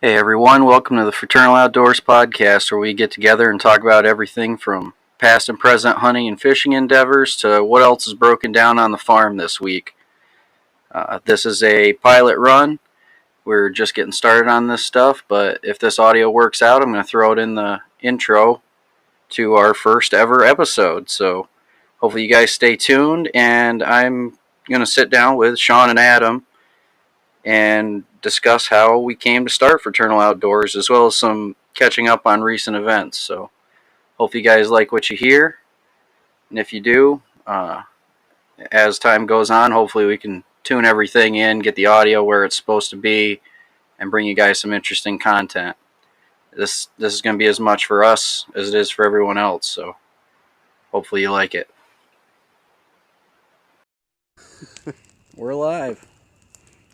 Hey everyone, welcome to the Fraternal Outdoors podcast, where we get together and talk about everything from past and present hunting and fishing endeavors to what else is broken down on the farm this week. This is a pilot run. We're just getting started on this stuff, but if this audio works out, I'm going to throw it in the intro to our first ever episode. So hopefully you guys stay tuned, and I'm going to sit down with Sean and Adam and discuss how we came to start Fraternal Outdoors, as well as some catching up on recent events. So, hope you guys like what you hear, and if you do, as time goes on, hopefully we can tune everything in, get the audio where it's supposed to be, and bring you guys some interesting content. This is going to be as much for us as it is for everyone else, so hopefully you like it. We're live.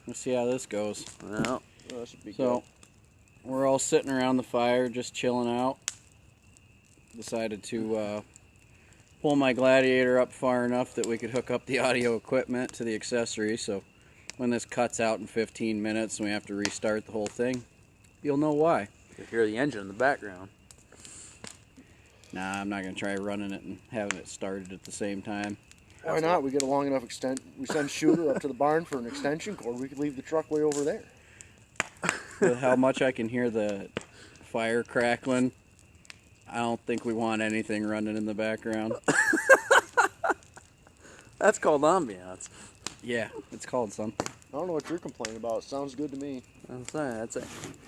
Let's see how this goes. Well, that should be so, good. We're all sitting around the fire, just chilling out. Decided to pull my Gladiator up far enough that we could hook up the audio equipment to the accessory, so when this cuts out in 15 minutes and we have to restart the whole thing, you'll know why. You hear the engine in the background. Nah, I'm not going to try running it and having it started at the same time. Why not? We get a long enough we send Shooter up to the barn for an extension cord. We could leave the truck way over there. With how much I can hear the fire crackling, I don't think we want anything running in the background. That's called ambiance. Yeah, it's called something. I don't know what you're complaining about. It sounds good to me. I'm saying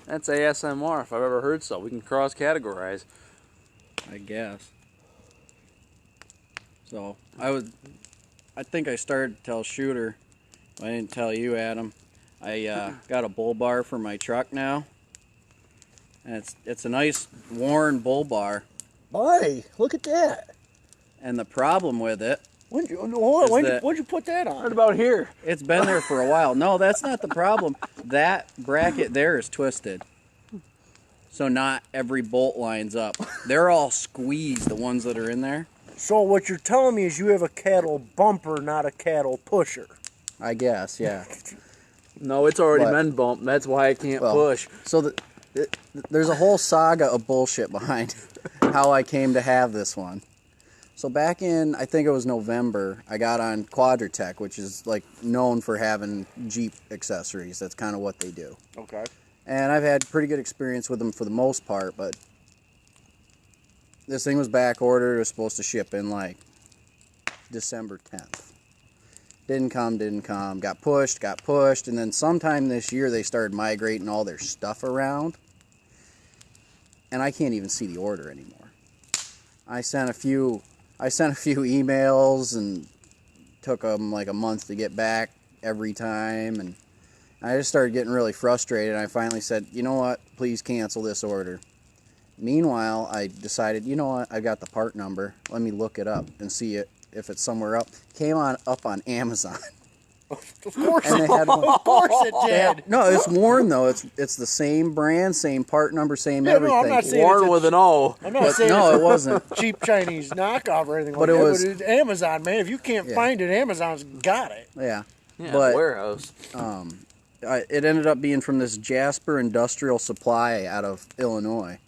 that's ASMR if I've ever heard so. We can cross-categorize. I guess. So I think I started to tell Shooter. I didn't tell you, Adam. I got a bull bar for my truck now, and it's a nice worn bull bar. Boy, look at that. And the problem with it, when'd you put that on? Right about here. It's been there for a while. No, that's not the problem. That bracket there is twisted, so not every bolt lines up. They're all squeezed, the ones that are in there. So what you're telling me is you have a cattle bumper, not a cattle pusher. I guess, yeah. No, it's already been bumped. That's why I can't push. So there's a whole saga of bullshit behind how I came to have this one. So back in, I think it was November, I got on Quadratech, which is like known for having Jeep accessories. That's kind of what they do. Okay. And I've had pretty good experience with them for the most part, but this thing was back ordered. It was supposed to ship in like December 10th. Didn't come. Got pushed. And then sometime this year they started migrating all their stuff around. And I can't even see the order anymore. I sent a few emails and took them like a month to get back every time. And I just started getting really frustrated. And I finally said, you know what? Please cancel this order. Meanwhile, I decided, you know what, I got the part number. Let me look it up and see it if it's somewhere up. Came up on Amazon. Of course it did. No, it's worn though. It's the same brand, same part number, same everything. No, I'm not saying worn with an O. I'm not saying no, it wasn't cheap Chinese knockoff or anything but like it that. was, But it's Amazon, man. If you can't find it, Amazon's got it. Yeah. But warehouse. It ended up being from this Jasper Industrial Supply out of Illinois.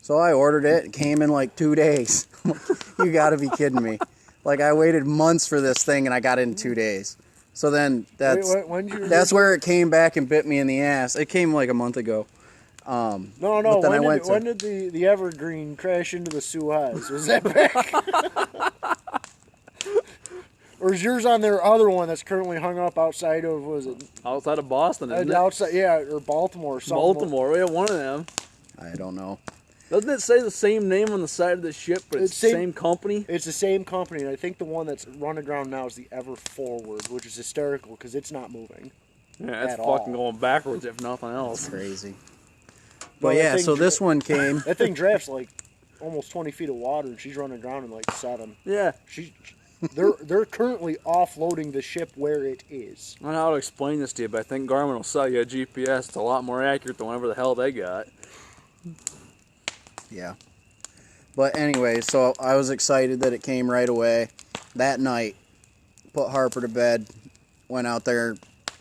So I ordered it. It came in like 2 days. You got to be kidding me. Like, I waited months for this thing, and I got it in 2 days. So then that's where it came back and bit me in the ass. It came like a month ago. No. When did the Evergreen crash into the Suez? Was that back? Or is yours on their other one that's currently hung up outside of, outside of Boston, isn't it? Outside, yeah, or Baltimore or something. Baltimore, we have one of them. I don't know. Doesn't it say the same name on the side of the ship, but it's the same company? It's the same company, and I think the one that's running aground now is the Ever Forward, which is hysterical because it's not moving. Yeah, it's fucking going backwards if nothing else. That's crazy. But yeah, so this one came. That thing drafts like almost 20 feet of water, and she's running aground in like 7. Yeah. They're currently offloading the ship where it is. I don't know how to explain this to you, but I think Garmin will sell you a GPS. It's a lot more accurate than whatever the hell they got. Yeah. But anyway, so I was excited that it came right away. That night, put Harper to bed, went out there,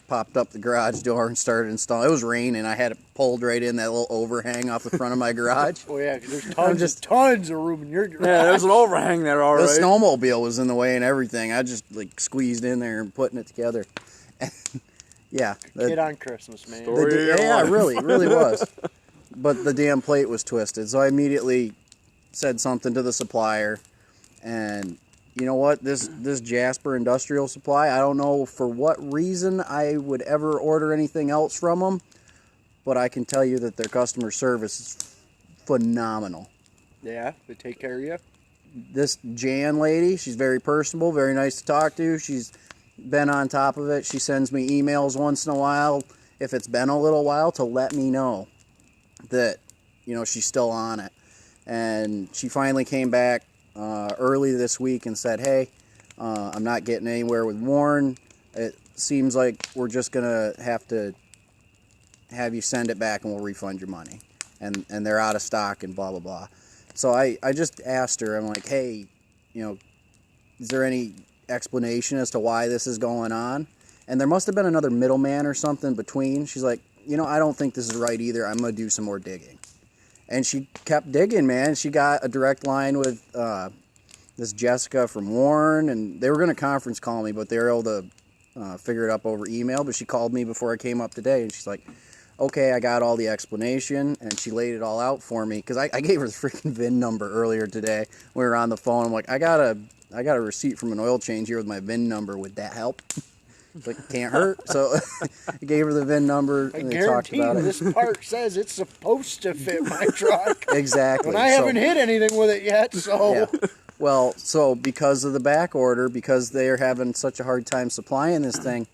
popped up the garage door and started installing. It was raining. I had it pulled right in that little overhang off the front of my garage. Oh yeah, because there's tons of room in your garage. Yeah, there's an overhang there already. The snowmobile was in the way and everything. I just like squeezed in there and putting it together. Yeah, kid on Christmas, man. Yeah, it really was. But the damn plate was twisted, so I immediately said something to the supplier, and you know what? This Jasper Industrial Supply, I don't know for what reason I would ever order anything else from them, but I can tell you that their customer service is phenomenal. Yeah, they take care of you. This Jan lady, she's very personable, very nice to talk to. She's been on top of it. She sends me emails once in a while, if it's been a little while, to let me know that, you know, she's still on it. And she finally came back early this week and said, hey, I'm not getting anywhere with Warren. It seems like we're just going to have you send it back and we'll refund your money. And they're out of stock and blah, blah, blah. So I just asked her, I'm like, hey, you know, is there any explanation as to why this is going on? And there must have been another middleman or something between. She's like, you know, I don't think this is right either. I'm going to do some more digging. And she kept digging, man. She got a direct line with this Jessica from Warren, and they were going to conference call me, but they were able to figure it up over email. But she called me before I came up today, and she's like, okay, I got all the explanation, and she laid it all out for me, because I gave her the freaking VIN number earlier today. We were on the phone. I'm like, I got a receipt from an oil change here with my VIN number. Would that help? It's like, can't hurt. So I gave her the VIN number, and they talked about it. This part says it's supposed to fit my truck. Exactly. And I haven't hit anything with it yet, so... Yeah. Well, so because of the back order, because they're having such a hard time supplying this thing,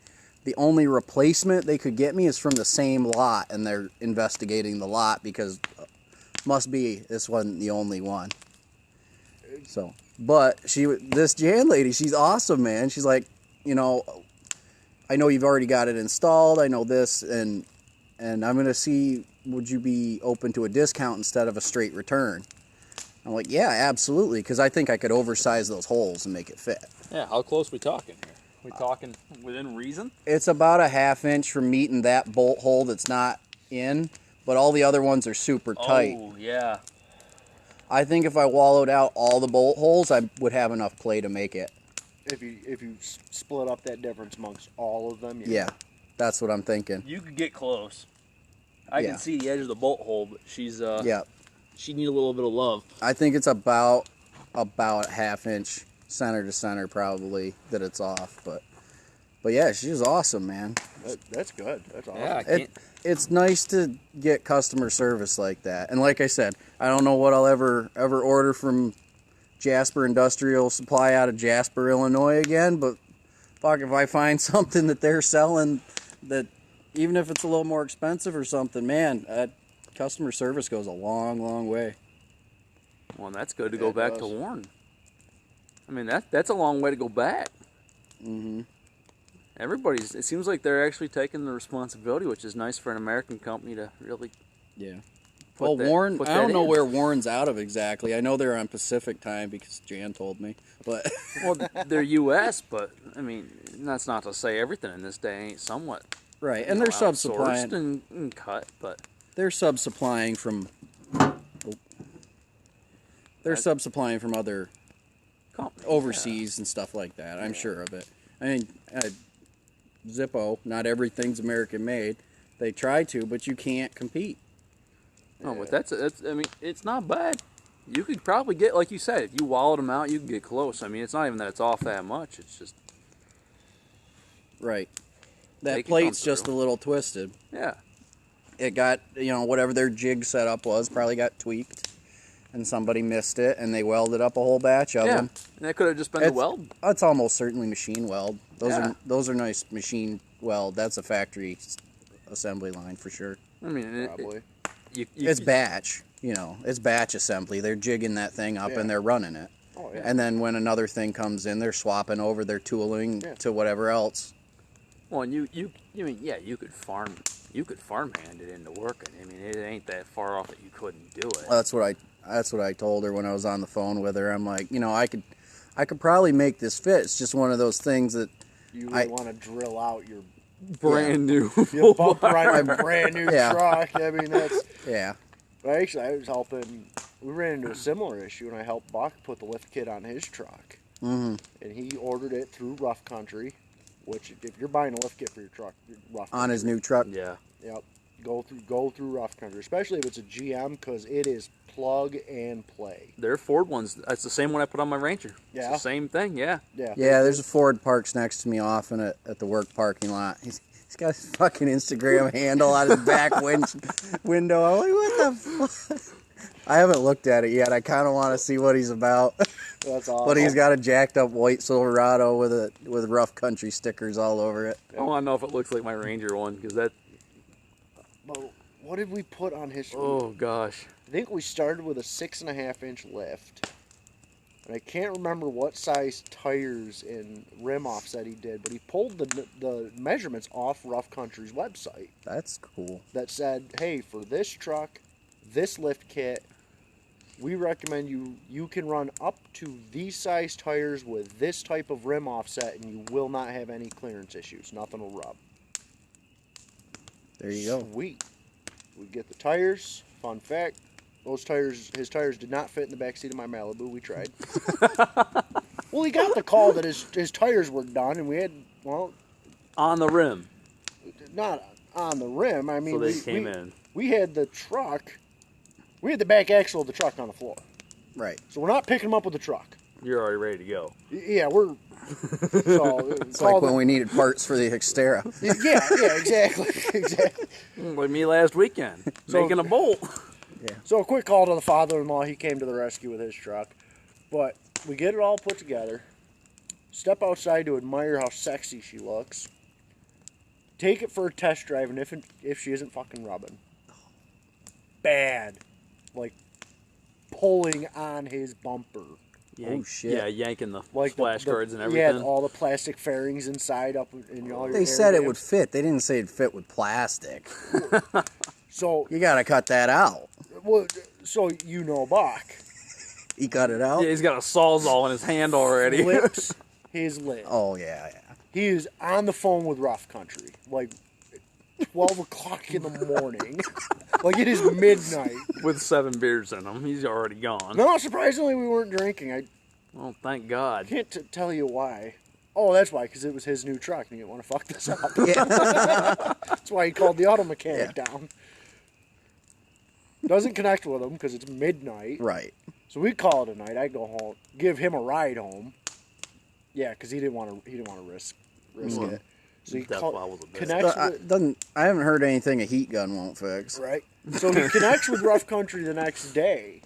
the only replacement they could get me is from the same lot, and they're investigating the lot because must be this wasn't the only one. So, but this Jan lady, she's awesome, man. She's like, you know, I know you've already got it installed. I know this, and I'm going to see, would you be open to a discount instead of a straight return? I'm like, yeah, absolutely, because I think I could oversize those holes and make it fit. Yeah, how close we talking here? We talking within reason? It's about a ½ inch from meeting that bolt hole that's not in, but all the other ones are super tight. Oh, yeah. I think if I wallowed out all the bolt holes, I would have enough play to make it. If you split up that difference amongst all of them, yeah, that's what I'm thinking. You could get close. I can see the edge of the bolt hole, but she's she need a little bit of love. I think it's about a ½ inch center to center probably that it's off, but yeah, she's awesome, man. That's good. That's awesome. Yeah, it's nice to get customer service like that, and like I said, I don't know what I'll ever order from Jasper Industrial Supply out of Jasper, Illinois again, but fuck, if I find something that they're selling that, even if it's a little more expensive or something, man, customer service goes a long, long way. Well, and that's good to go back to Warren. I mean, that's a long way to go back. Mm-hmm. It seems like they're actually taking the responsibility, which is nice for an American company to really... Yeah. Well, Warren, I don't know where Warren's out of exactly. I know they're on Pacific time because Jan told me. But well, they're U.S., but I mean, that's not to say everything in this day ain't somewhat right. And they're sub-supplying and cut, but they're sub-supplying from. They're sub-supplying from other companies, overseas and stuff like that. I'm sure of it. I mean, Zippo. Not everything's American made. They try to, but you can't compete. Oh, but that's I mean, it's not bad. You could probably get, like you said, if you wallowed them out, you can get close. I mean, it's not even that it's off that much. It's just right. That plate's just a little twisted. Yeah. It got, you know, whatever their jig setup was, probably got tweaked, and somebody missed it, and they welded up a whole batch of them. And that could have just been the weld. It's almost certainly machine weld. Those are nice machine weld. That's a factory assembly line for sure. I mean, probably. It's batch, you know. It's batch assembly. They're jigging that thing up and they're running it. Oh, yeah. And then when another thing comes in, they're swapping over their tooling to whatever else. Well, and you could farmhand it into working. I mean, it ain't that far off that you couldn't do it. That's what I told her when I was on the phone with her. I'm like, you know, I could probably make this fit. It's just one of those things that you really want to drill out brand new. You bumper on a brand new Yeah. truck. I mean, that's... Yeah. But actually, I was helping... We ran into a similar issue, and I helped Buck put the lift kit on his truck. Mm-hmm. And he ordered it through Rough Country, which, if you're buying a lift kit for your truck, Rough Country. On his new truck. Yeah. Yep. Go through Rough Country, especially if it's a GM, because it is plug and play. Their Ford ones, that's the same one I put on my Ranger. Yeah. It's the same thing, yeah. Yeah. Yeah, there's a Ford parks next to me often at the work parking lot. He's got his fucking Instagram handle on his back window. I'm like, what the fuck? I haven't looked at it yet. I kind of want to see what he's about. That's awesome. But he's got a jacked up white Silverado with Rough Country stickers all over it. I want to know if it looks like my Ranger one, because that... But what did we put on his... Oh, gosh. I think we started with a 6.5-inch lift. And I can't remember what size tires and rim offset he did, but he pulled the measurements off Rough Country's website. That's cool. That said, hey, for this truck, this lift kit, we recommend you can run up to these size tires with this type of rim offset, and you will not have any clearance issues. Nothing will rub. There you go. Sweet. We get the tires. Fun fact, his tires did not fit in the back seat of my Malibu. We tried. Well, he got the call that his tires were done, and we had, well... On the rim. Not on the rim. I mean, So they came in. We had the truck... We had the back axle of the truck on the floor. Right. So we're not picking them up with the truck. You're already ready to go. Yeah, we're... So, It's like when we needed parts for the Xterra. Yeah, exactly. Exactly. Like me last weekend, making a bolt. Yeah. So a quick call to the father-in-law. He came to the rescue with his truck. But we get it all put together. Step outside to admire how sexy she looks. Take it for a test drive, and if she isn't fucking rubbing. Bad. Like, pulling on his bumper. Oh, shit. Yeah, yanking the Like splash guards and Yeah, everything. all the plastic fairings inside up in all your They air said it dams. would fit. They didn't say it'd fit with plastic. So, You gotta cut that out. well, so you know Bach. He cut it out? Yeah, he's got a sawzall in his hand already. Flips his lid. Oh, yeah. He is on the phone with Rough Country. Like, 12 o'clock in the morning. Like, it is midnight. With 7 beers in him. He's already gone. No, surprisingly, we weren't drinking. I Oh, thank God. can't tell you why. Oh, that's why, because it was his new truck, and he didn't want to fuck this up. Yeah. That's why he called the auto mechanic down. Doesn't connect with him, because it's midnight. Right. So we call it a night. I go home, give him a ride home. Yeah, because he didn't want to risk it. So he That's why I was a bit. connects with... I haven't heard anything a heat gun won't fix. Right. So he connects with Rough Country the next day,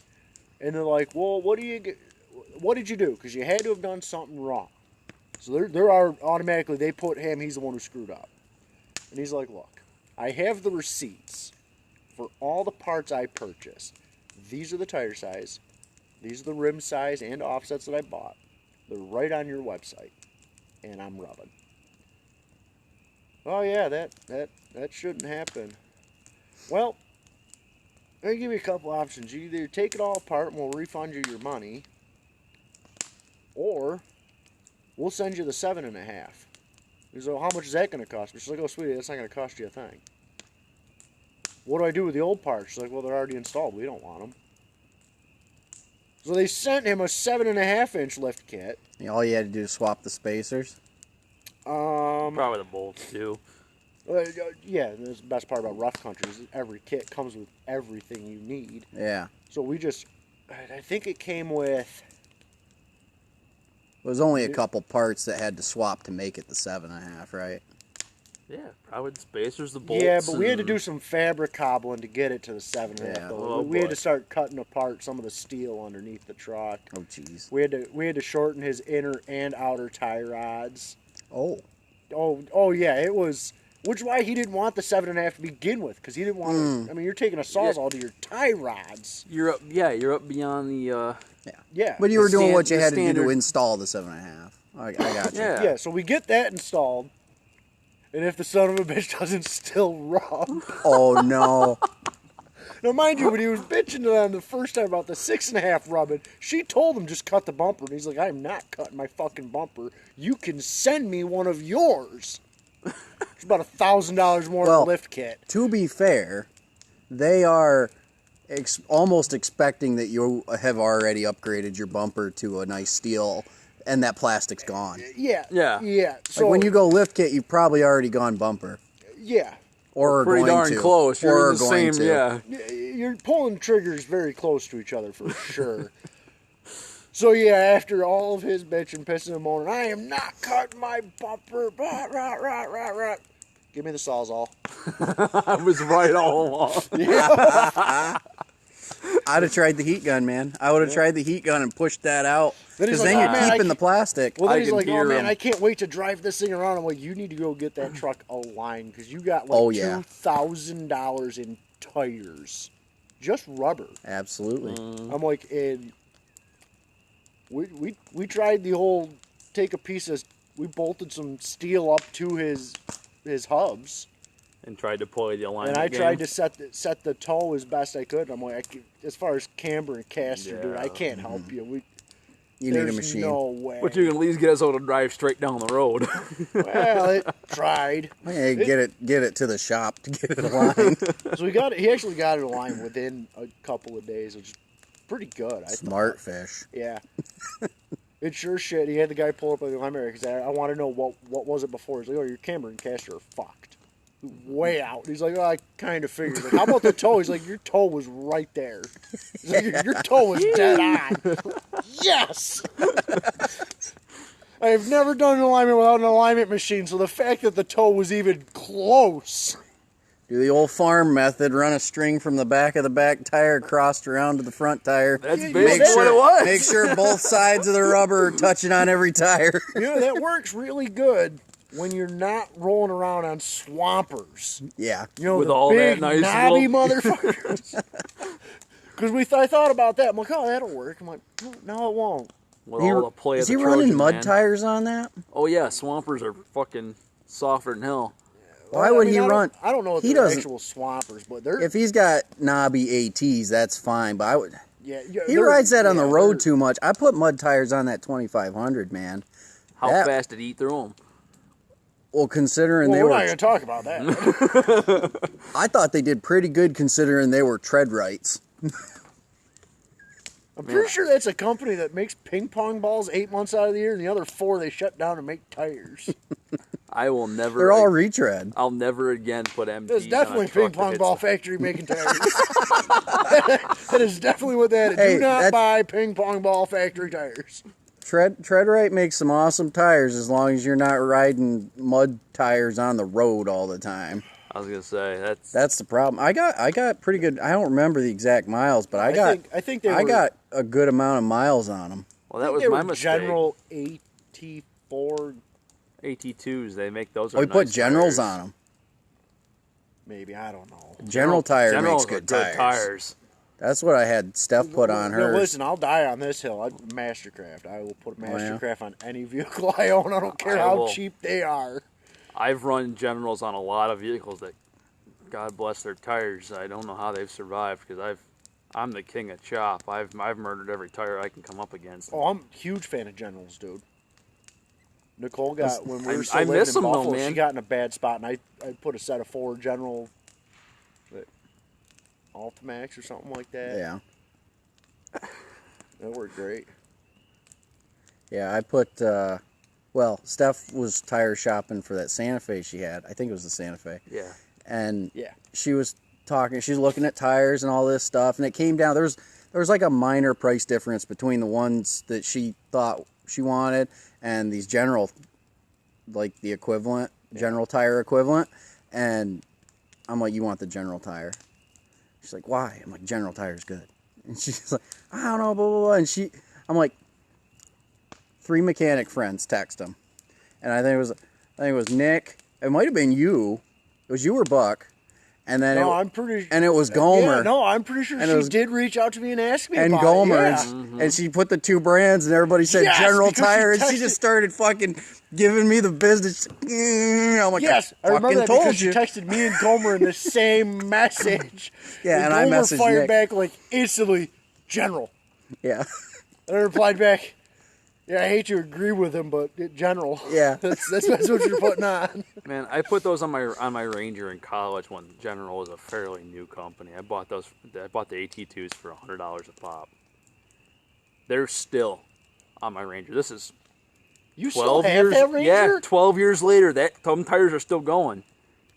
and they're like, "Well, what did you do? Because you had to have done something wrong." So there are automatically they put him. He's the one who screwed up, and he's like, "Look, I have the receipts for all the parts I purchased. These are the tire size, these are the rim size and offsets that I bought. They're right on your website, and I'm rubbing." Oh yeah, that shouldn't happen. Well, let me give you a couple options. You either take it all apart and we'll refund you your money, or we'll send you the 7.5. He's like, how much is that going to cost me? She's like, oh, sweetie, that's not going to cost you a thing. What do I do with the old parts? She's like, well, they're already installed. We don't want them. So they sent him a 7.5-inch lift kit. All you had to do is swap the spacers. Probably the bolts, too. Yeah, that's the best part about Rough Country is every kit comes with everything you need. Yeah. So I think it came with... It was only a couple parts that had to swap to make it the 7.5, right? Yeah, probably the spacers, the bolts. Yeah, but we had to do some fabric cobbling to get it to the 7.5. Yeah. Oh, we had boy. to start cutting apart some of the steel underneath the truck. Oh, jeez. We had to shorten his inner and outer tie rods. Oh. Yeah, it was... Which is why he didn't want the 7.5 to begin with, because he didn't want to... I mean, you're taking a sawzall to your tie rods. You're up beyond the... Yeah. But you were doing what you the had to do standard- to install the 7.5. I got you. Yeah. Yeah, so we get that installed, and if the son of a bitch doesn't still rub... Oh, no. Now, mind you, when he was bitching to them the first time about the 6.5 rubbing, she told him just cut the bumper. And he's like, I'm not cutting my fucking bumper. You can send me one of yours. It's about $1,000 more than a lift kit. To be fair, they are almost expecting that you have already upgraded your bumper to a nice steel, and that plastic's gone. Yeah. So when you go lift kit, you've probably already gone bumper. Yeah. Or pretty going darn to. close. You're or in the going same, to. yeah. You're pulling triggers very close to each other for sure. So yeah, after all of his bitch and pissing and moaning, I am not cutting my bumper. Blah, rah, rah, rah, rah. Give me the Sawzall. I was right all along. I'd have tried the heat gun, man. I would have tried the heat gun and pushed that out. Because then like, you're keeping the plastic. Well, then he's can like, hear oh man, him. I can't wait to drive this thing around. I'm like, you need to go get that truck aligned because you got $2,000 in tires. Just rubber. Absolutely. I'm like, and we tried the whole take a piece of, we bolted some steel up to his hubs. And tried to pull the alignment. And I game. tried to set the toe as best I could. I'm like, as far as camber and caster, dude, I can't help you. You need a machine. No way. But you can at least get us able to drive straight down the road. Well, it tried. Hey, get it to the shop to get it aligned. So he actually got it aligned within a couple of days, which is pretty good. Smart fish. Yeah. It's sure shit. He had the guy pull up with the alignment because I want to know what was it before. He's like, oh, your camber and caster are fucked. Way out. He's like, oh, I kind of figured. Like, how about the toe? He's like, your toe was right there. He's like, your toe was dead on. Yes! I've never done an alignment without an alignment machine, so the fact that the toe was even close. Do the old farm method, run a string from the back of the back tire crossed around to the front tire. That's basically what it was. Make sure both sides of the rubber are touching on every tire. That works really good when you're not rolling around on swampers. Yeah. With the all big, that nice knobby little... motherfuckers. Because I thought about that. I'm like, oh, that'll work. I'm like, no, it won't. With all the play Is of the he running Trojan, mud man. tires on that? Oh yeah, swampers are fucking softer than hell. Why would he run? I don't know if he they're doesn't. actual swampers, but they're... If he's got knobby ATs, that's fine. But I would. Yeah, He rides that on the road too much. I put mud tires on that 2500, man. How fast did he eat through them? Well, considering Well, they we're were... not going to talk about that. I thought they did pretty good considering they were tread rights. I'm pretty sure that's a company that makes ping pong balls 8 months out of the year, and the other 4 they shut down to make tires. I will never... They're all retread. I'll never again put MTs There's definitely on a a truck ping pong that ball hits factory making tires. That is definitely what that is. Hey, Do not buy ping pong ball factory tires. Tread right makes some awesome tires as long as you're not riding mud tires on the road all the time. I was gonna say that's the problem. I got pretty good. I don't remember the exact miles, but I got a good amount of miles on them. Well, that was my mistake. General AT4 AT2s. They make those. We nice put Generals tires. on them. Maybe, I don't know. General Tire Generals makes good are tires. That's what I had Steph put on hers. Listen, I'll die on this hill. Mastercraft. I will put Mastercraft on any vehicle I own. I don't care how cheap they are. I've run Generals on a lot of vehicles that, God bless their tires. I don't know how they've survived because I'm the king of chop. I've murdered every tire I can come up against. Oh, I'm a huge fan of Generals, dude. Nicole got, when we were still I living miss in them, though, Buffalo, man. she got in a bad spot, and I put a set of 4 General Ultimax or something like that. Yeah. That worked great. Yeah, I put, Steph was tire shopping for that Santa Fe she had. I think it was the Santa Fe. Yeah. And she was talking, she's looking at tires and all this stuff, and it came down, there was like a minor price difference between the ones that she thought she wanted and these General, like the equivalent, General Tire equivalent. And I'm like, you want the General Tire? She's like, why? I'm like, General Tire's good. And she's like, I don't know, blah, blah, blah. And I'm like, 3 mechanic friends text them. And I think it was Nick. It might have been you. It was you or Buck. And then I'm pretty. And it was Gomer. Yeah, no, I'm pretty sure she did reach out to me and ask me and about Gomer, it. Yeah. and she put the 2 brands, and everybody said General Tire, and she just started fucking giving me the business. I'm like, yes, I remember that told because you. she texted me and Gomer in the same message. Yeah, and I Gomer messaged fired Nick. back like instantly, General. Yeah. And I replied back, Yeah, I hate to agree with him, but in general, Yeah. that's what you're putting on. Man, I put those on my Ranger in college when General was a fairly new company. I bought the AT2s for $100 a pop. They're still on my Ranger. This is You 12 still have years. that Ranger? Yeah, 12 years later, them tires are still going.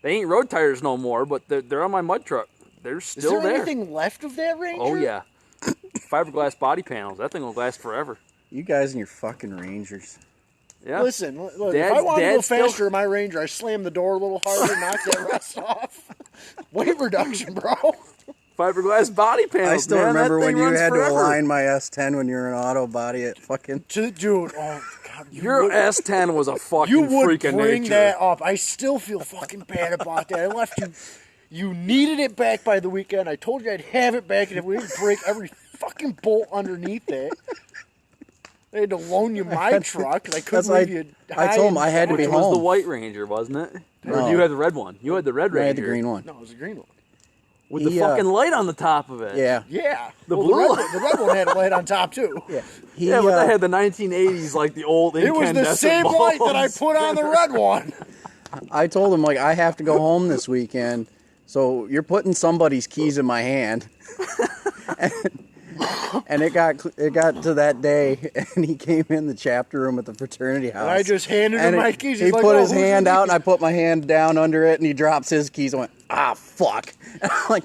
They ain't road tires no more, but they're on my mud truck. They're still Is there anything left of that Ranger? Oh yeah, fiberglass body panels. That thing will last forever. You guys and your fucking Rangers. Yeah. Listen, if I want to go faster in my Ranger, I slam the door a little harder, knock that rust off. Weight reduction, bro. Fiberglass body panels. I still man, remember that when thing you runs had forever. to align my S10 when you were in auto body at fucking... Dude, oh God. Your S10 was a fucking You would freak of bring nature. that up. I still feel fucking bad about that. I left you. You needed it back by the weekend. I told you I'd have it back, and if we didn't break every fucking bolt underneath it, I had to loan you my truck because I couldn't leave you. I told him I had to be Which home. was the white Ranger, wasn't it? Or No. you had the red one? You had the red Ranger. I had the green one. No, it was a green one. With the fucking light on the top of it. Yeah. Yeah. The Well, blue the red one had a light on top too. Yeah. Yeah, but that had the 1980s, like the old It was the incandescent same light that I bulbs. put on the red one. I told him, like, I have to go home this weekend, so you're putting somebody's keys in my hand. And it got to that day, and he came in the chapter room at the fraternity house. And I just handed him my keys. He He's like, put "Oh, his who's hand your out, and I put my hand down under it, and he drops his keys. I went, fuck. I'm like,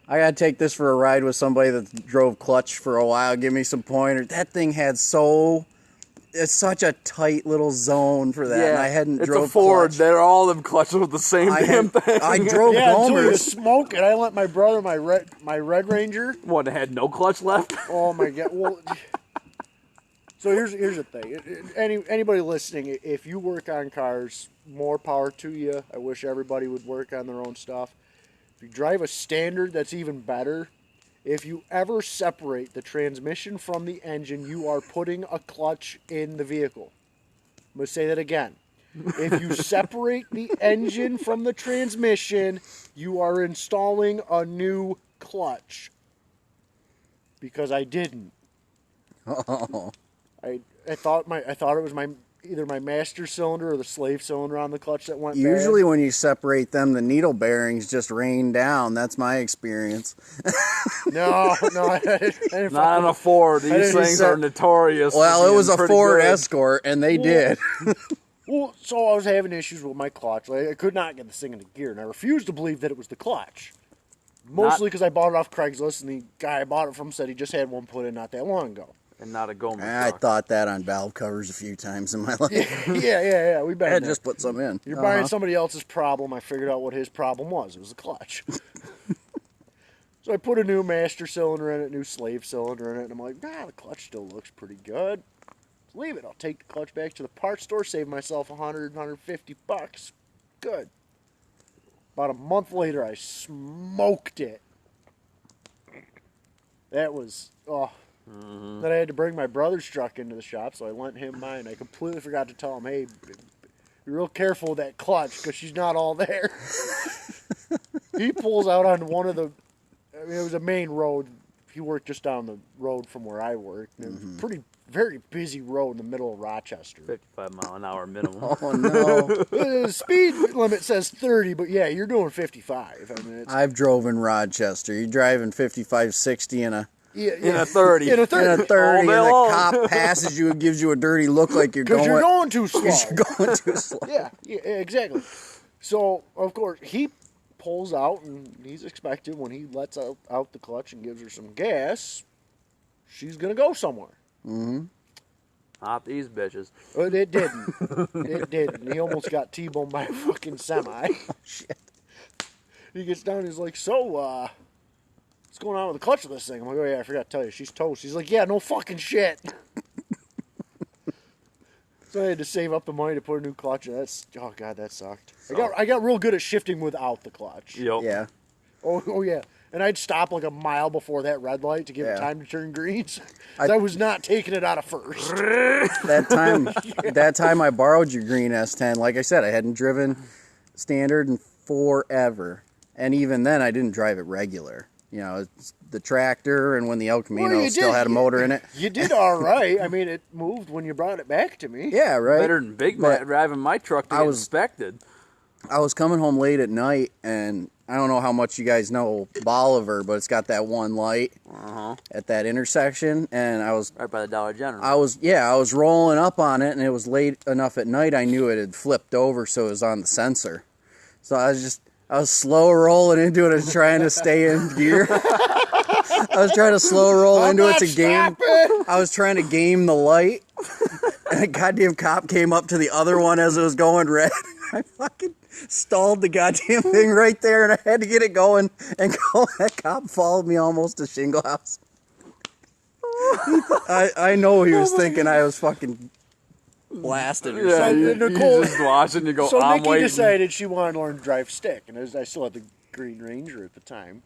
I gotta take this for a ride with somebody that drove clutch for a while. Give me some pointers. That thing had it's such a tight little zone for that. Yeah, And I hadn't it's drove a Ford. clutch. They're all them clutches with the same damn thing. I drove Yeah, until you Gomers. smoke it. I let my brother, my Red Ranger. What, had no clutch left? Oh my God! Well, so here's the thing. Anybody listening, if you work on cars, more power to you. I wish everybody would work on their own stuff. If you drive a standard, that's even better. If you ever separate the transmission from the engine, you are putting a clutch in the vehicle. I'm going to say that again. If you separate the engine from the transmission, you are installing a new clutch. Because I didn't. Oh. I thought it was either my master cylinder or the slave cylinder on the clutch that went Usually bad. when you separate them, the needle bearings just rain down. That's my experience. No, I didn't Not on a Ford. These things are notorious. Well, for it was a being Ford pretty good. Escort, and they did. Well, so I was having issues with my clutch. Like, I could not get this thing into gear, and I refused to believe that it was the clutch. Mostly because I bought it off Craigslist, and the guy I bought it from said he just had one put in not that long ago. And not a Gomer I truck. thought that on valve covers a few times in my life. Yeah. We've been I had there. just put some in. You're buying somebody else's problem. I figured out what his problem was. It was the clutch. So I put a new master cylinder in it, new slave cylinder in it, and I'm like, the clutch still looks pretty good. Leave it. I'll take the clutch back to the parts store, save myself $150. Good. About a month later, I smoked it. That was, Then I had to bring my brother's truck into the shop, so I lent him mine. I completely forgot to tell him, hey, be real careful with that clutch, because she's not all there. He pulls out on one of the, it was a main road. He worked just down the road from where I worked. It was a very busy road in the middle of Rochester. 55-mile-an-hour minimum. Oh, no. The speed limit says 30, but yeah, you're doing 55. I mean, I've drove in Rochester. You're driving 55, 60 in a... In a 30. In a 30. In a 30, and day the long. cop passes you and gives you a dirty look like you're Because going... you're going too slow. You're going too slow. Yeah, exactly. So, of course, he pulls out, and he's expected when he lets out the clutch and gives her some gas, she's going to go somewhere. Mm-hmm. Not these bitches. But it didn't. It didn't. He almost got T-boned by a fucking semi. Oh, shit. He gets down, he's like, so, what's going on with the clutch of this thing? I'm like, oh yeah, I forgot to tell you, she's toast. He's like, yeah, no fucking shit. So I had to save up the money to put a new clutch in. Oh god, that sucked. I got real good at shifting without the clutch. Yep. Yeah. Oh yeah. And I'd stop like a mile before that red light to give it time to turn greens. I was not taking it out of first. That time I borrowed your green S10. Like I said, I hadn't driven standard in forever. And even then, I didn't drive it regular. You know, it's the tractor, and when the El Camino Well, still had a motor in it. You did all right. I mean, it moved when you brought it back to me. Yeah, right. Better than Big Mac driving my truck to get inspected. I was coming home late at night, and I don't know how much you guys know Bolivar, but it's got that one light at that intersection, and I was right by the Dollar General. I was rolling up on it, and it was late enough at night. I knew it had flipped over, so it was on the sensor. So I was slow rolling into it, and trying to stay in gear. I was trying to slow roll into it to game. I was trying to game the light, and a goddamn cop came up to the other one as it was going red. I fucking stalled the goddamn thing right there, and I had to get it going and go. That cop followed me almost to Shingle House. I know he was thinking I was fucking blasted or something. Nicole, just watching you go, so I'm Nikki waiting. decided she wanted to learn to drive stick, and I still had the Green Ranger at the time.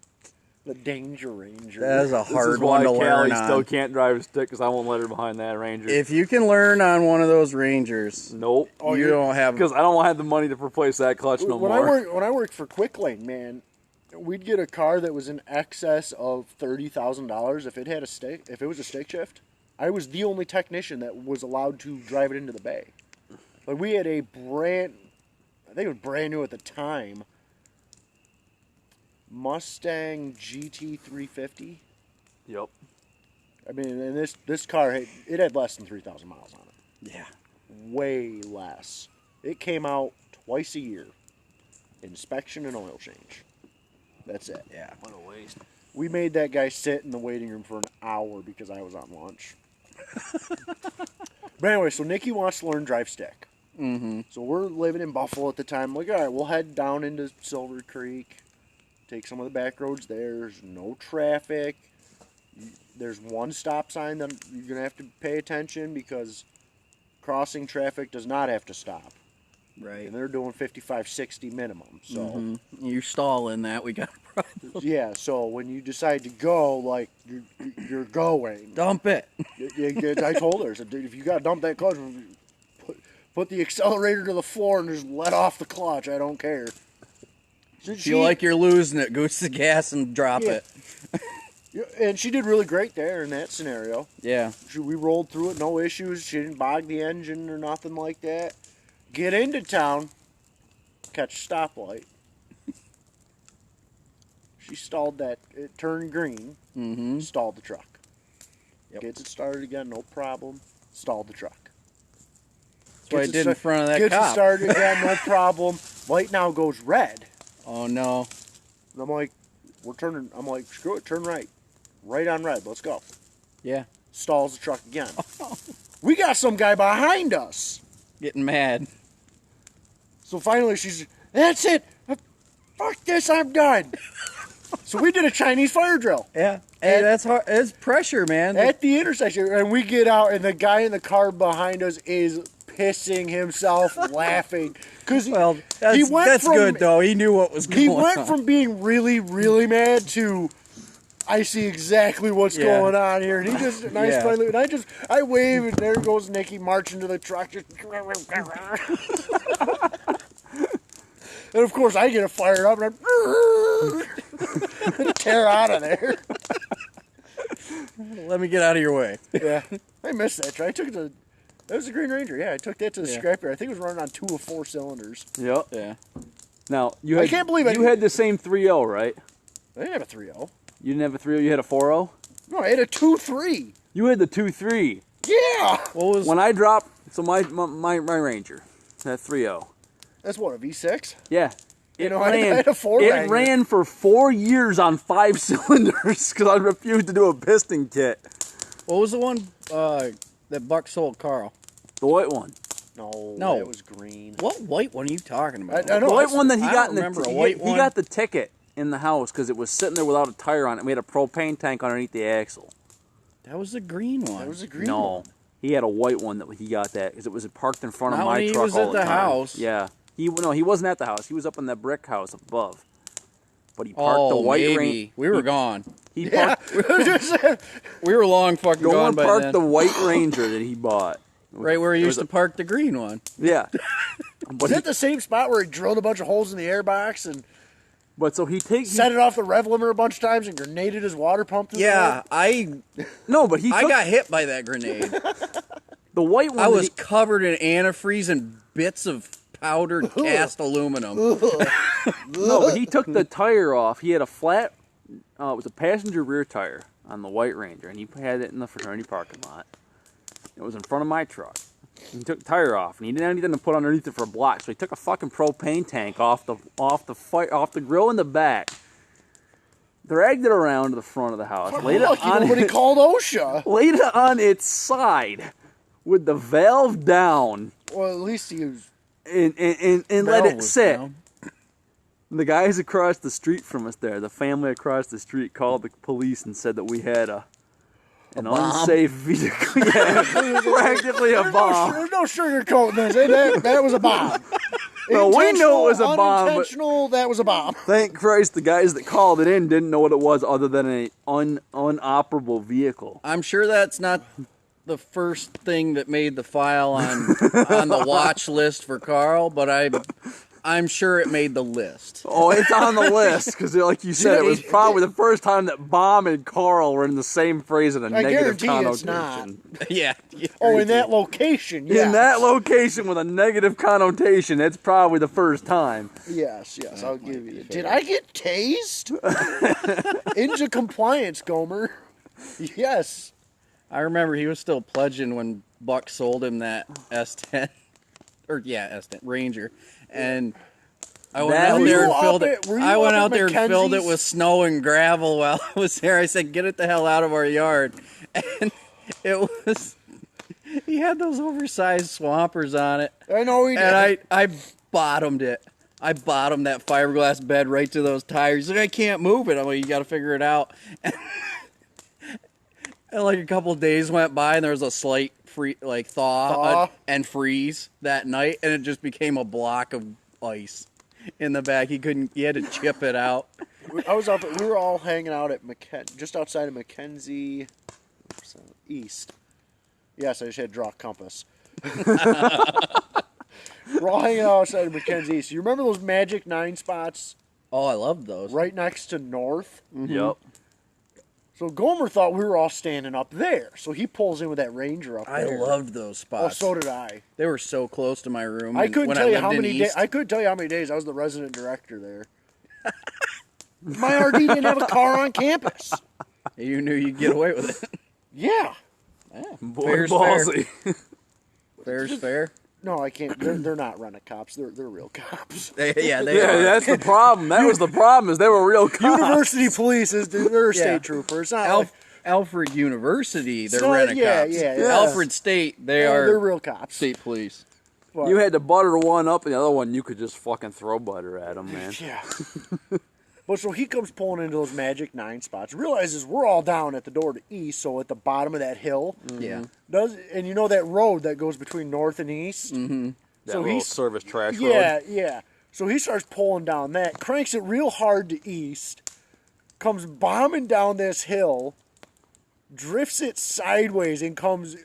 The Danger Ranger. That is a This hard is one why to learn Callie on. still can't drive a stick because I won't let her behind that Ranger. If you can learn on one of those Rangers, nope. You don't have... Because I don't have the money to replace that clutch no more. When I worked for Quick Lane, man, we'd get a car that was in excess of $30,000 if it had a stick. If it was a stick shift, I was the only technician that was allowed to drive it into the bay. Like we had I think it was brand new at the time, Mustang GT 350. Yep. I mean, and this car, it had less than 3,000 miles on it. Yeah. Way less. It came out twice a year. Inspection and oil change. That's it. Yeah. What a waste. We made that guy sit in the waiting room for an hour because I was on lunch. But anyway, so Nikki wants to learn drive stick. Mm-hmm. So we're living in Buffalo at the time. Like, all right, we'll head down into Silver Creek, take some of the back roads there. There's no traffic. There's one stop sign that you're going to have to pay attention because crossing traffic does not have to stop. Right. And they're doing 55, 60 minimum. So You stall in that, we got a problem. yeah, so when you decide to go, like, you're going. Dump it. I told her, I said, dude, if you got to dump that clutch, put the accelerator to the floor and just let off the clutch. I don't care. Feel like you're losing it, goose the gas and drop it. And she did really great there in that scenario. Yeah. We rolled through it, no issues. She didn't bog the engine or nothing like that. Get into town, catch a stoplight. She stalled that. It turned green. Stalled the truck. Gets it started again, no problem. Stalled the truck. That's what I did in front of that Gets cop. it started again, no problem. Light now goes red. Oh no. And I'm like, I'm like, screw it, turn right. Right on red, let's go. Yeah. Stalls the truck again. We got some guy behind us. Getting mad. So finally she's, that's it. Fuck this, I'm done. So we did a Chinese fire drill. Yeah. Hey, that's hard. It's pressure, man. At the intersection. And we get out, and the guy in the car behind us is pissing himself laughing. Because that's good, though. He knew what was going on. He went from being really, really mad to, I see exactly what's going on here. And he just, friendly, and I wave, and there goes Nikki marching to the truck. Just and of course, I get it fired up, and I tear out of there. Let me get out of your way. Yeah, I missed that. I took it to. That was the Green Ranger. Yeah, I took that to the scrapyard. I think it was running on 2 of 4 cylinders. Yep. Yeah. Now you had. I can't believe you had the same 3.0, right? I didn't have a 3.0. You didn't have a 3.0. You had a 4.0. No, I had a 2.3. You had the 2.3. Yeah. What was when I dropped? So my Ranger, that 3.0. That's what, a V6? Yeah. I had a 4 It ran for 4 years on 5 cylinders because I refused to do a piston kit. What was the one that Buck sold Carl? The white one. No, it was green. What white one are you talking about? I know, the white one that he I got don't in remember the a white he one. got the ticket in the house because it was sitting there without a tire on it. We had a propane tank underneath the axle. That was the green one. That was a green No, one. he had a white one that he got that because it was parked in front of Not my when he truck was all at the the time. house. Yeah, he wasn't at the house. He was up in that brick house above. But he parked the white maybe. We were gone. He parked. We were long fucking Go gone and by park then. the white Ranger that he bought. Right where he used to park the green one. Yeah. Was that the same spot where he drilled a bunch of holes in the airbox and But so he set it off the rev limiter a bunch of times and grenaded his water pump through Yeah, the I got hit by that grenade. The white one. I was covered in antifreeze and bits of powdered cast aluminum. No, but he took the tire off. He had a flat, it was a passenger rear tire on the White Ranger, and he had it in the fraternity parking lot. It was in front of my truck. He took the tire off, and he didn't have anything to put underneath it for a block, so he took a fucking propane tank off the grill in the back, dragged it around to the front of the house, laid it on nobody called OSHA. laid it on its side with the valve down. Well, at least he was. And let it sit. Down. The guys across the street from us there, the family across the street, called the police and said that we had an unsafe vehicle. Yeah, practically a bomb. There's no sugarcoating this. That was a bomb. No, we knew it was a bomb. Unintentional, that was a bomb. Thank Christ the guys that called it in didn't know what it was other than an unoperable vehicle. I'm sure that's not the first thing that made the file on the watch list for Carl, but I'm sure it made the list. Oh, it's on the list because, like you said, it was probably the first time that Bomb and Carl were in the same phrase in a negative connotation. It's not. Yeah. Oh, in that location, yes. In that location with a negative connotation, it's probably the first time. Yes, I'll give you. Did I get tased? Into compliance, Gomer. Yes. I remember he was still pledging when Buck sold him that S10. S10 Ranger. And I went out there and filled it. I went out there and filled it with snow and gravel while I was there. I said, "Get it the hell out of our yard." And it was. He had those oversized swampers on it. I know he did. And I bottomed it. I bottomed that fiberglass bed right to those tires. He's like, I can't move it. I'm like, you got to figure it out. And like a couple of days went by, and there was a slight thaw and freeze that night, and it just became a block of ice in the back. He had to chip it out. We were all hanging out at just outside of Mackenzie East. Yes, I just had to draw a compass. We're all hanging out outside of Mackenzie East. You remember those Magic 9 spots? Oh, I loved those. Right next to North? Mm-hmm. Yep. So Gomer thought we were all standing up there. So he pulls in with that Ranger up there. I loved those spots. Oh, so did I. They were so close to my room. I couldn't tell you how many days. I couldn't tell you how many days I was the resident director there. My RD didn't have a car on campus. You knew you'd get away with it. Yeah. Boy, fair's ballsy. Fair. Fair's fair. No, I can't. They're not rent cops. They're real cops. They are. That's the problem. That was the problem. Is they were real cops. University police they're state troopers. Not Alfred University, they're rent-a-cops. Yeah. Alfred State, they're real cops. State police. But, you had to butter one up, and the other one you could just fucking throw butter at them, man. Yeah. But so he comes pulling into those Magic 9 spots, realizes we're all down at the door to east, so at the bottom of that hill. Yeah. And you know that road that goes between north and east? Mm-hmm. That little service trash road. Yeah. So he starts pulling down that, cranks it real hard to east, comes bombing down this hill, drifts it sideways, and comes...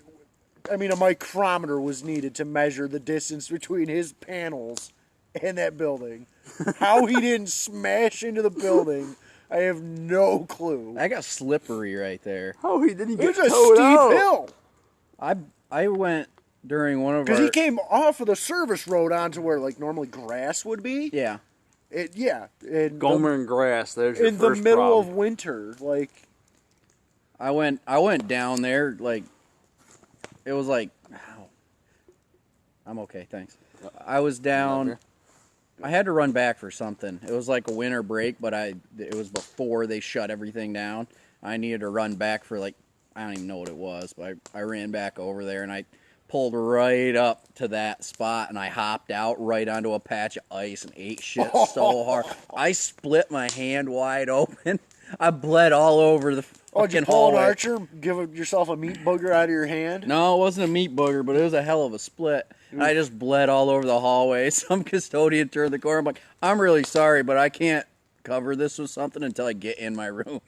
a micrometer was needed to measure the distance between his panels and that building. How he didn't smash into the building, I have no clue. That got slippery right there. How he didn't get It was a towed steep out. hill. I went during one of our... Because he came off of the service road onto where normally grass would be. Yeah. Gomer and grass. There's your in first the middle problem. of winter, I went down there it was ow. I'm okay, thanks. I was down. I had to run back for something. It was like a winter break, but it was before they shut everything down. I needed to run back for I don't even know what it was, but I ran back over there and I pulled right up to that spot and I hopped out right onto a patch of ice and ate shit so hard. I split my hand wide open. I bled all over the did you fucking pull an hallway. Archer, give yourself a meat booger out of your hand? No, it wasn't a meat booger, but it was a hell of a split. And I just bled all over the hallway. Some custodian turned the corner. I'm like, I'm really sorry, but I can't cover this with something until I get in my room.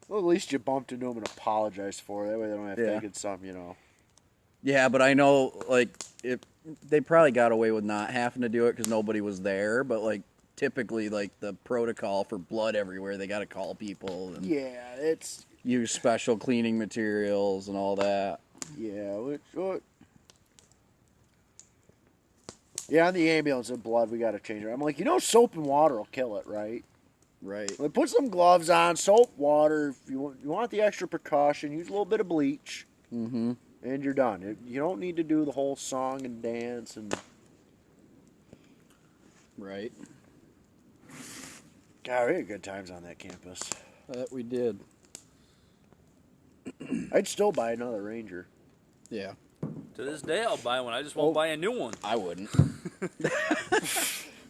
Well, at least you bumped into them and apologized for it. That way they don't have to think it's some, Yeah, but I know, they probably got away with not having to do it because nobody was there, but, typically like the protocol for blood everywhere. They got to call people. And Yeah, it's use special cleaning materials and all that. yeah. Yeah, on the ambulance and blood, we got to change it. I'm like, soap and water will kill it, right? Right. Like, put some gloves on, soap, water. If you want the extra precaution, use a little bit of bleach, Mm-hmm. and you're done. You don't need to do the whole song and dance and. Right. God, we had good times on that campus. That we did. I'd still buy another Ranger. Yeah. To this day, I'll buy one. I just won't buy a new one. I wouldn't.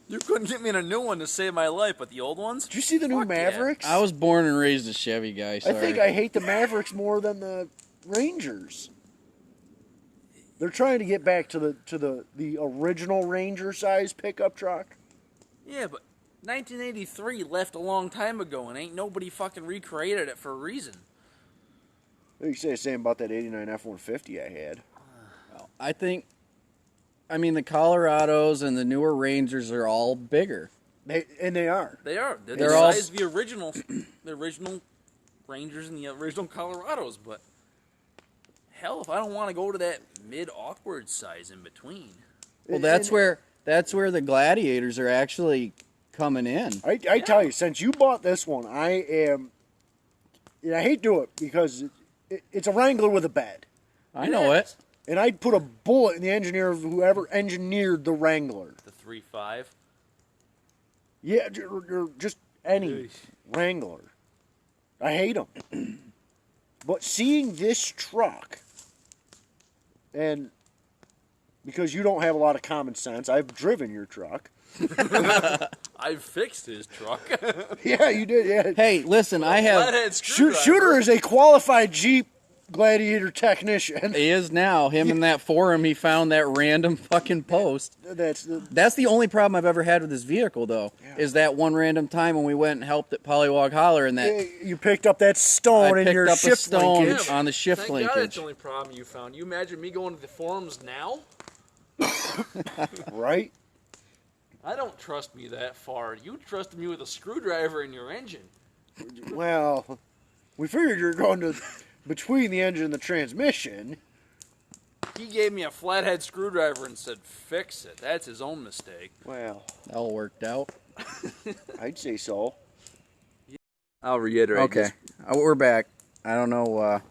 You couldn't get me a new one to save my life, but the old ones? Did you see the new Fuck yeah. Mavericks? I was born and raised a Chevy guy. Sorry. I think I hate the Mavericks more than the Rangers. They're trying to get back to the original Ranger size pickup truck. Yeah, but 1983 left a long time ago, and ain't nobody fucking recreated it for a reason. You say the same about that '89 F-150 I had. The Colorados and the newer Rangers are all bigger. They are. They are. They're They're the all- size of the original Rangers and the original Colorados, but hell, if I don't want to go to that mid-awkward size in between. Well, that's where the Gladiators are actually coming in. I tell you, since you bought this one, I hate to do it because it's a Wrangler with a bed. I know it. And I'd put a bullet in the engineer of whoever engineered the Wrangler. The 3.5. Yeah, or just any Wrangler. I hate them. But seeing this truck, and because you don't have a lot of common sense, I've driven your truck. I fixed his truck. Yeah, you did. Yeah. Hey, listen, I have. Flathead screwdriver. Shooter is a qualified Jeep Gladiator technician. He is now. Him in that forum, he found that random fucking post. That's the only problem I've ever had with this vehicle, though, is that one random time when we went and helped at Pollywog Holler, and that you picked up that stone I in picked your up a shift stone linkage. on the shift Thank God that's linkage. the only problem you found. You imagine me going to the forums now? Right? I don't trust me that far. You trusted me with a screwdriver in your engine. Well, we figured you were going to between the engine and the transmission. He gave me a flathead screwdriver and said, fix it. That's his own mistake. Well, That all worked out. I'd say so. I'll reiterate. Okay, we're back. I don't know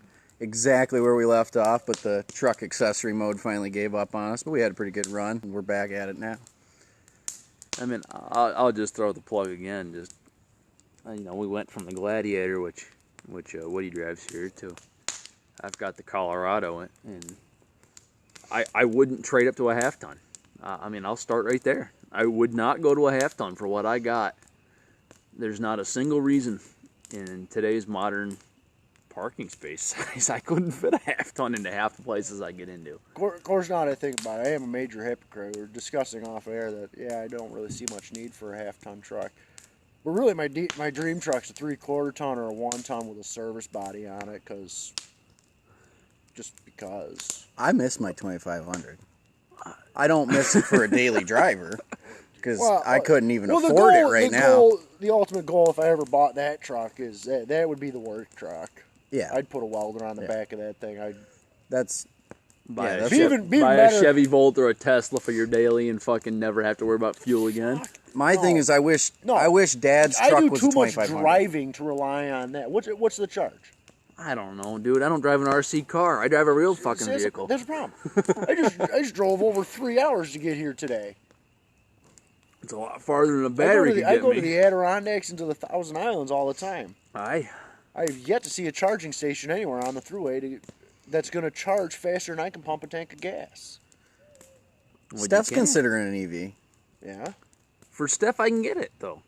exactly where we left off, but the truck accessory mode finally gave up on us. But we had a pretty good run, and we're back at it now. I mean, I'll just throw the plug again. Just we went from the Gladiator, which Woody drives here, to I've got the Colorado, and I wouldn't trade up to a half ton. I'll start right there. I would not go to a half ton for what I got. There's not a single reason in today's modern parking space size I couldn't fit a half ton into half the places I get into. Of course, now that I think about it, I am a major hypocrite. We were discussing off air that, I don't really see much need for a half-ton truck. But really, my dream truck's a 3/4 ton or a 1 ton with a service body on it, because. I miss my 2500. I don't miss it for a daily driver, because I couldn't even afford it right now. The ultimate goal, if I ever bought that truck, is that would be the work truck. Yeah. I'd put a welder on the back of that thing. Buy a better. Chevy Volt or a Tesla for your daily and fucking never have to worry about fuel again. My thing is, I wish Dad's I truck do was too much 2500. driving to rely on that. What's the charge? I don't know, dude. I don't drive an RC car. I drive a real fucking vehicle. That's a problem. I just drove over 3 hours to get here today. It's a lot farther than a battery could get me. I go to the Adirondacks and to the Thousand Islands all the time. Aye. I've yet to see a charging station anywhere on the thruway that's going to charge faster than I can pump a tank of gas. Steph's considering an EV. Yeah. For Steph, I can get it, though.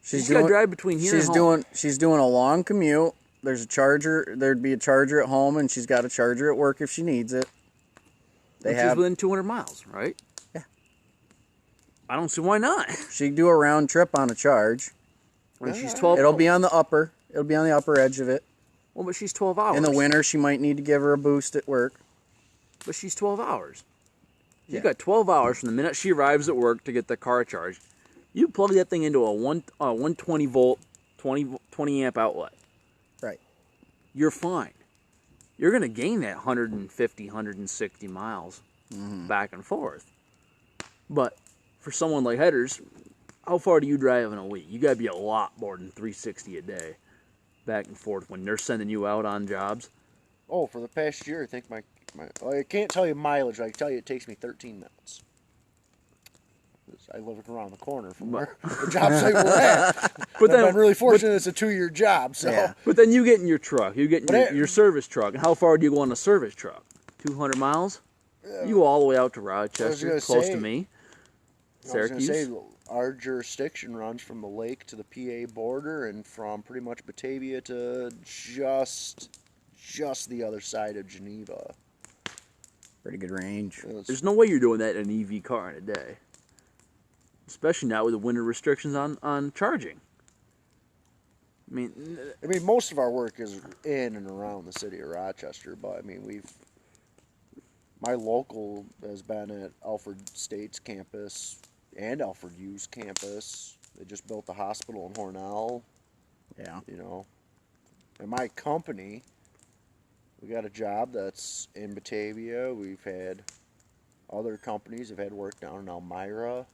She's got to drive between here and home. She's doing a long commute. There's a charger. There'd be a charger at home, and she's got a charger at work if she needs it. Which is within 200 miles, right? Yeah. I don't see why not. She can do a round trip on a charge. When she's 12. It'll be on the upper edge of it. Well, but she's 12 hours. In the winter, she might need to give her a boost at work. But she's 12 hours. Yeah. You got 12 hours from the minute she arrives at work to get the car charged You plug that thing into a 120 volt, 20 amp outlet. Right. You're fine. You're going to gain that 150, 160 miles back and forth. But for someone like Headers, how far do you drive in a week? You got to be a lot more than 360 a day back and forth when they're sending you out on jobs. Oh, for the past year, I think I can't tell you mileage, but I can tell you it takes me 13 minutes. I live around the corner from where the job site we're at. But then, I'm really fortunate it's a 2-year job. So. Yeah. But then you get in your truck. You get in your service truck. And how far do you go on a service truck? 200 miles? You go all the way out to Rochester, close to me. Syracuse. I was going to say, our jurisdiction runs from the lake to the PA border and from pretty much Batavia to just the other side of Geneva. Pretty good range. There's no way you're doing that in an EV car in a day. Especially now with the winter restrictions on charging. I mean, most of our work is in and around the city of Rochester, but I mean, my local has been at Alfred State's campus and Alfred U's campus. They just built the hospital in Hornell. Yeah. You know, and my company, we got a job that's in Batavia. We've had other companies have had work down in Elmira.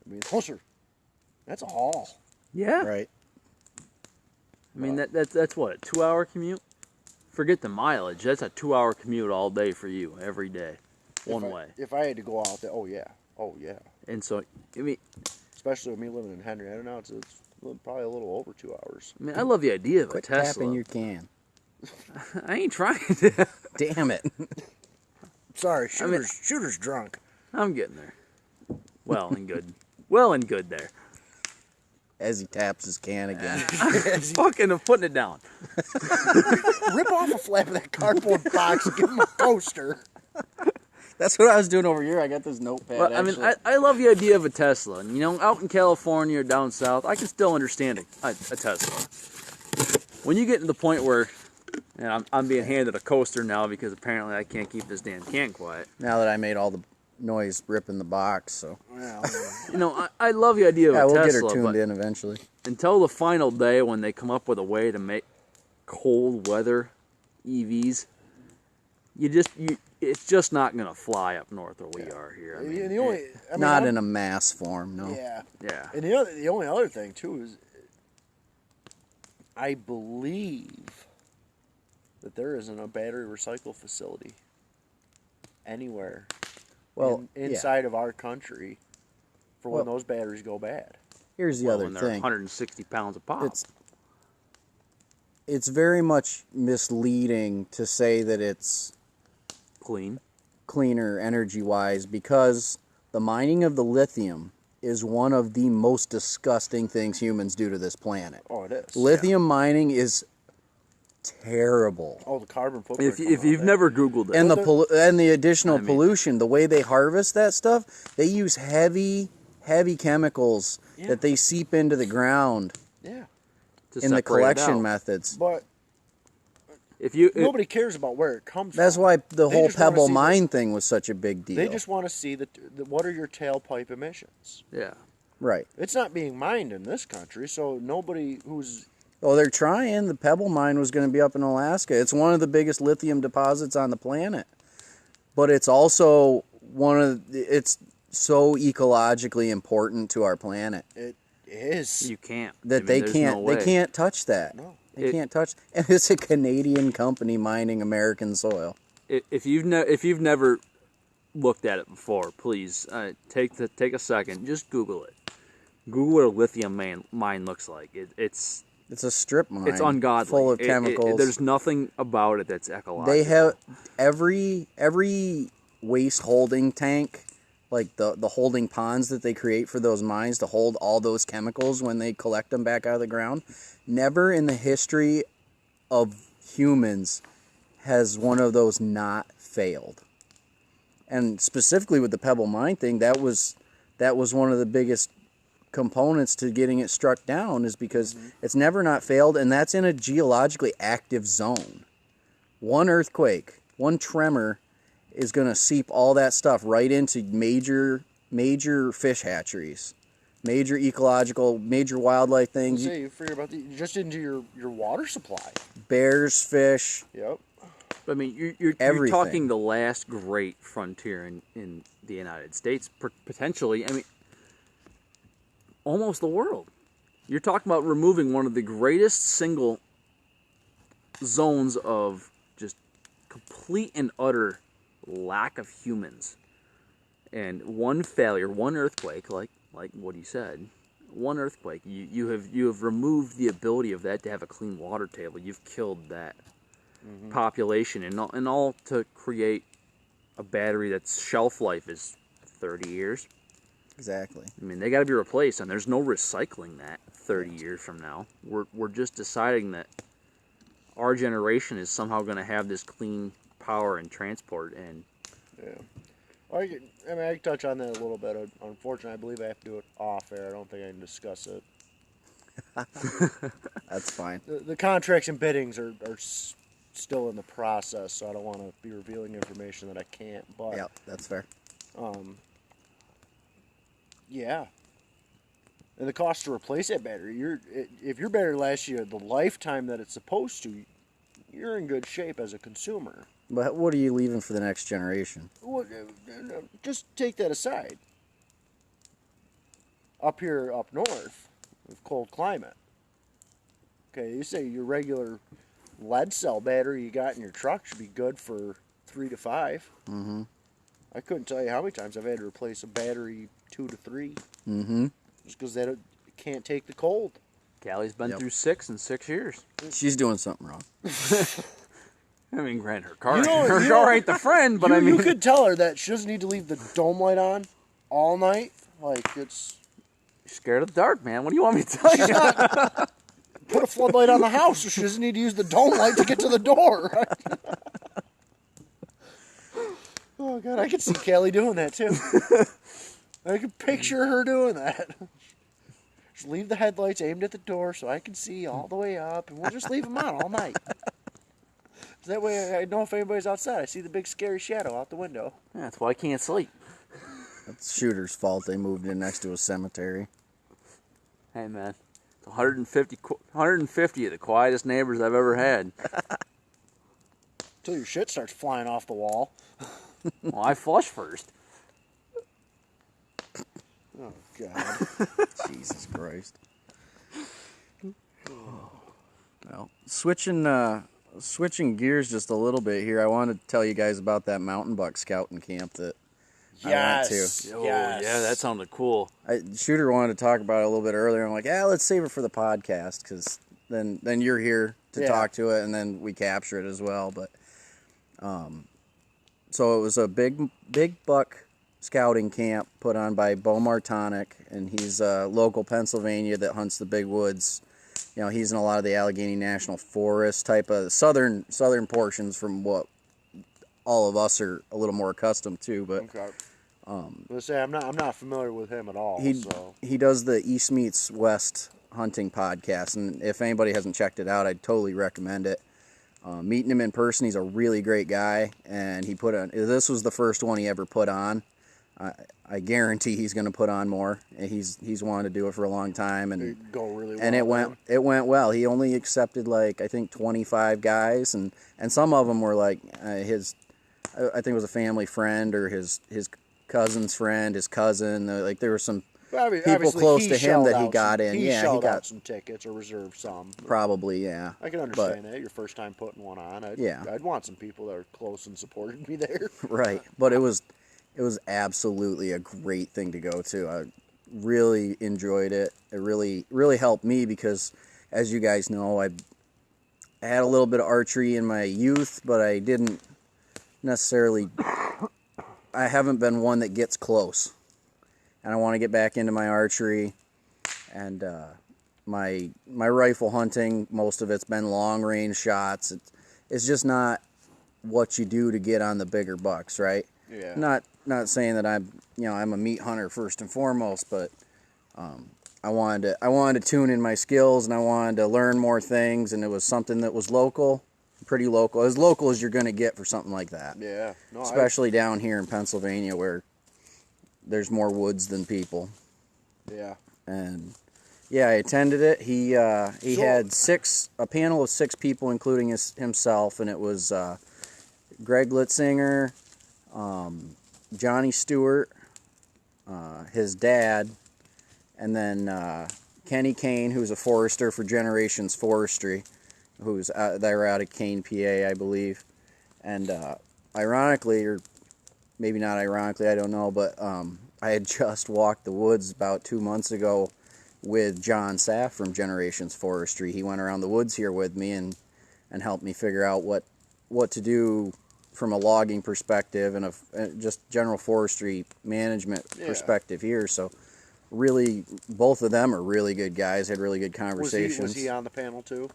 I mean, that's a haul. Yeah. Right. I mean, that's what, a 2-hour commute? Forget the mileage. That's a 2-hour commute all day for you, every day, one way. If I had to go out there, oh yeah. And so, I mean, especially with me living in Henrietta now, it's probably a little over 2 hours. I mean, I love the idea of Quit a Tesla. tapping your can. I ain't trying to. Damn it. Sorry, shooter's drunk. I'm getting there. Well and good. Well and good there. As he taps his can again. I'm putting it down. Rip off a flap of that cardboard box and give him a coaster. That's what I was doing over here. I got this notepad. But, I mean, I love the idea of a Tesla. And, out in California or down south, I can still understand a Tesla. When you get to the point where, and I'm being handed a coaster now because apparently I can't keep this damn can quiet. Now that I made all the noise ripping the box, so. Well, I love the idea of a Tesla. Yeah, we'll get her tuned in eventually. Until the final day when they come up with a way to make cold weather EVs, it's just not going to fly up north where we are here. I mean, not in a mass form, no. Yeah. And the only other thing too is, I believe that there isn't a battery recycle facility anywhere inside of our country for when those batteries go bad. Here's the other when they're thing. 160 pounds a pop. It's very much misleading to say that it's cleaner energy-wise, because the mining of the lithium is one of the most disgusting things humans do to this planet. Oh, it is. Lithium mining is terrible. Oh, the carbon footprint. If you've never Googled it. And the additional pollution, the way they harvest that stuff, they use heavy chemicals that they seep into the ground. Yeah. In the collection methods. But nobody cares about where it comes from. That's why the whole Pebble Mine thing was such a big deal. They just want to see what are your tailpipe emissions. Yeah. Right. It's not being mined in this country, so nobody who's... Oh, they're trying. The Pebble Mine was going to be up in Alaska. It's one of the biggest lithium deposits on the planet. But it's also it's so ecologically important to our planet. It is. You can't. They can't touch that. No. They can't touch. And it's a Canadian company mining American soil. If you've never looked at it before, please take a second. Just Google it. Google what a lithium mine looks like. It's a strip mine. It's ungodly. Full of chemicals. There's nothing about it that's ecological. They have every waste holding tank, like the holding ponds that they create for those mines to hold all those chemicals when they collect them back out of the ground. Never in the history of humans has one of those not failed. And specifically with the Pebble Mine thing, that was one of the biggest components to getting it struck down, is because it's never not failed, and that's in a geologically active zone. One earthquake, one tremor is going to seep all that stuff right into major fish hatcheries, major ecological, major wildlife things. Say you figure about just into your water supply. Bears, fish. Yep. I mean, you're talking the last great frontier in the United States, potentially. I mean, almost the world. You're talking about removing one of the greatest single zones of just complete and utter lack of humans. And one failure, one earthquake, like what he said, one earthquake, you have removed the ability of that to have a clean water table. You've killed that population, and all to create a battery that's shelf life is 30 years. Exactly. I mean, they got to be replaced, and there's no recycling that 30 years from now. We're just deciding that our generation is somehow going to have this clean power and transport. And I can touch on that a little bit. Unfortunately, I believe I have to do it off air. I don't think I can discuss it. That's fine. The contracts and biddings are still in the process, so I don't want to be revealing information that I can't. But yeah, that's fair. Yeah. And the cost to replace that battery, if your battery lasts you the lifetime that it's supposed to, you're in good shape as a consumer. But what are you leaving for the next generation? Well, just take that aside. Up here, up north, with cold climate. Okay, you say your regular lead cell battery you got in your truck should be good for 3 to 5. Mm-hmm. I couldn't tell you how many times I've had to replace a battery 2 to 3. Mm-hmm. Just because it can't take the cold. Callie's been through 6 in 6 years. She's doing something wrong. I mean, granted, her car ain't the friend, but you could tell her that she doesn't need to leave the dome light on all night. Like, it's... You're scared of the dark, man. What do you want me to tell you? Put a floodlight on the house so she doesn't need to use the dome light to get to the door. Right? Oh, God, I could see Callie doing that, too. I could picture her doing that. Just leave the headlights aimed at the door so I can see all the way up, and we'll just leave them on all night. So that way I know if anybody's outside. I see the big scary shadow out the window. Yeah, that's why I can't sleep. It's Shooter's fault they moved in next to a cemetery. Hey, man. It's 150 of the quietest neighbors I've ever had. Until your shit starts flying off the wall. Well, I flush first. Oh, God. Jesus Christ. Well, switching gears just a little bit here, I wanted to tell you guys about that mountain buck scouting camp that I went to. Oh, yeah, that sounded cool. Shooter wanted to talk about it a little bit earlier. I'm like, let's save it for the podcast, because then you're here to talk to it, and then we capture it as well. But so it was a big buck scouting camp put on by Bo Martonic, and he's a local Pennsylvania that hunts the big woods. You know, he's in a lot of the Allegheny National Forest type of southern portions from what all of us are a little more accustomed to. But okay. I'm not familiar with him at all. He does the East Meets West hunting podcast, and if anybody hasn't checked it out, I'd totally recommend it. Meeting him in person, he's a really great guy, and this was the first one he ever put on. I guarantee he's going to put on more. He's wanted to do it for a long time, and go really well. And it went well. He only accepted I think 25 guys, and some of them were I think it was a family friend or his cousin's friend, his cousin. There were some people close to him that he got in. He got some tickets or reserved some. Probably, yeah. I can understand that. Your first time putting one on. I'd want some people that are close and supported me there. Right, but it was absolutely a great thing to go to. I really enjoyed it. It really helped me because, as you guys know, I had a little bit of archery in my youth, but I didn't necessarily. I haven't been one that gets close, and I want to get back into my archery. And my rifle hunting, most of it's been long range shots. It's just not what you do to get on the bigger bucks, right? Yeah. Not saying that I'm a meat hunter first and foremost, but I wanted to tune in my skills, and I wanted to learn more things, and it was something that was pretty local as you're going to get for something like that. Yeah. No, especially down here in Pennsylvania where there's more woods than people. Yeah. And yeah, I attended it. He had a panel of 6 people, including himself, and it was Greg Litzinger, Johnny Stewart, his dad, and then Kenny Kane, who's a forester for Generations Forestry, they were out of Kane, PA, I believe. And ironically, or maybe not ironically, I don't know, but I had just walked the woods about 2 months ago with John Saff from Generations Forestry. He went around the woods here with me and helped me figure out what to do from a logging perspective and just general forestry management perspective here. So really, both of them are really good guys, had really good conversations. Was he on the panel too?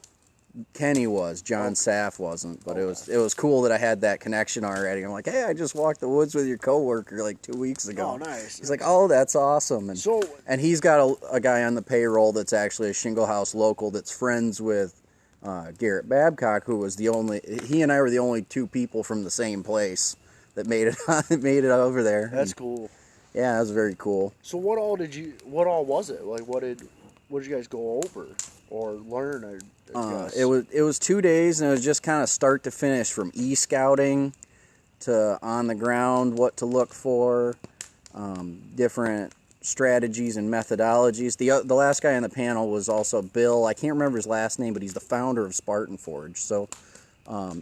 Kenny was. John Saff wasn't, but it was cool that I had that connection already. I'm like, hey, I just walked the woods with your coworker like 2 weeks ago. Oh, nice. He's like, oh, that's awesome. And he's got a guy on the payroll that's actually a Shingle House local that's friends with Garrett Babcock, who was he and I were the only 2 people from the same place that made it over there. That's cool. Yeah, that was very cool. So what all was it? Like, what did you guys go over or learn? It was 2 days, and it was just kind of start to finish, from e-scouting to on the ground, what to look for, different strategies and methodologies. The last guy on the panel was also Bill. I can't remember his last name, but he's the founder of Spartan Forge. So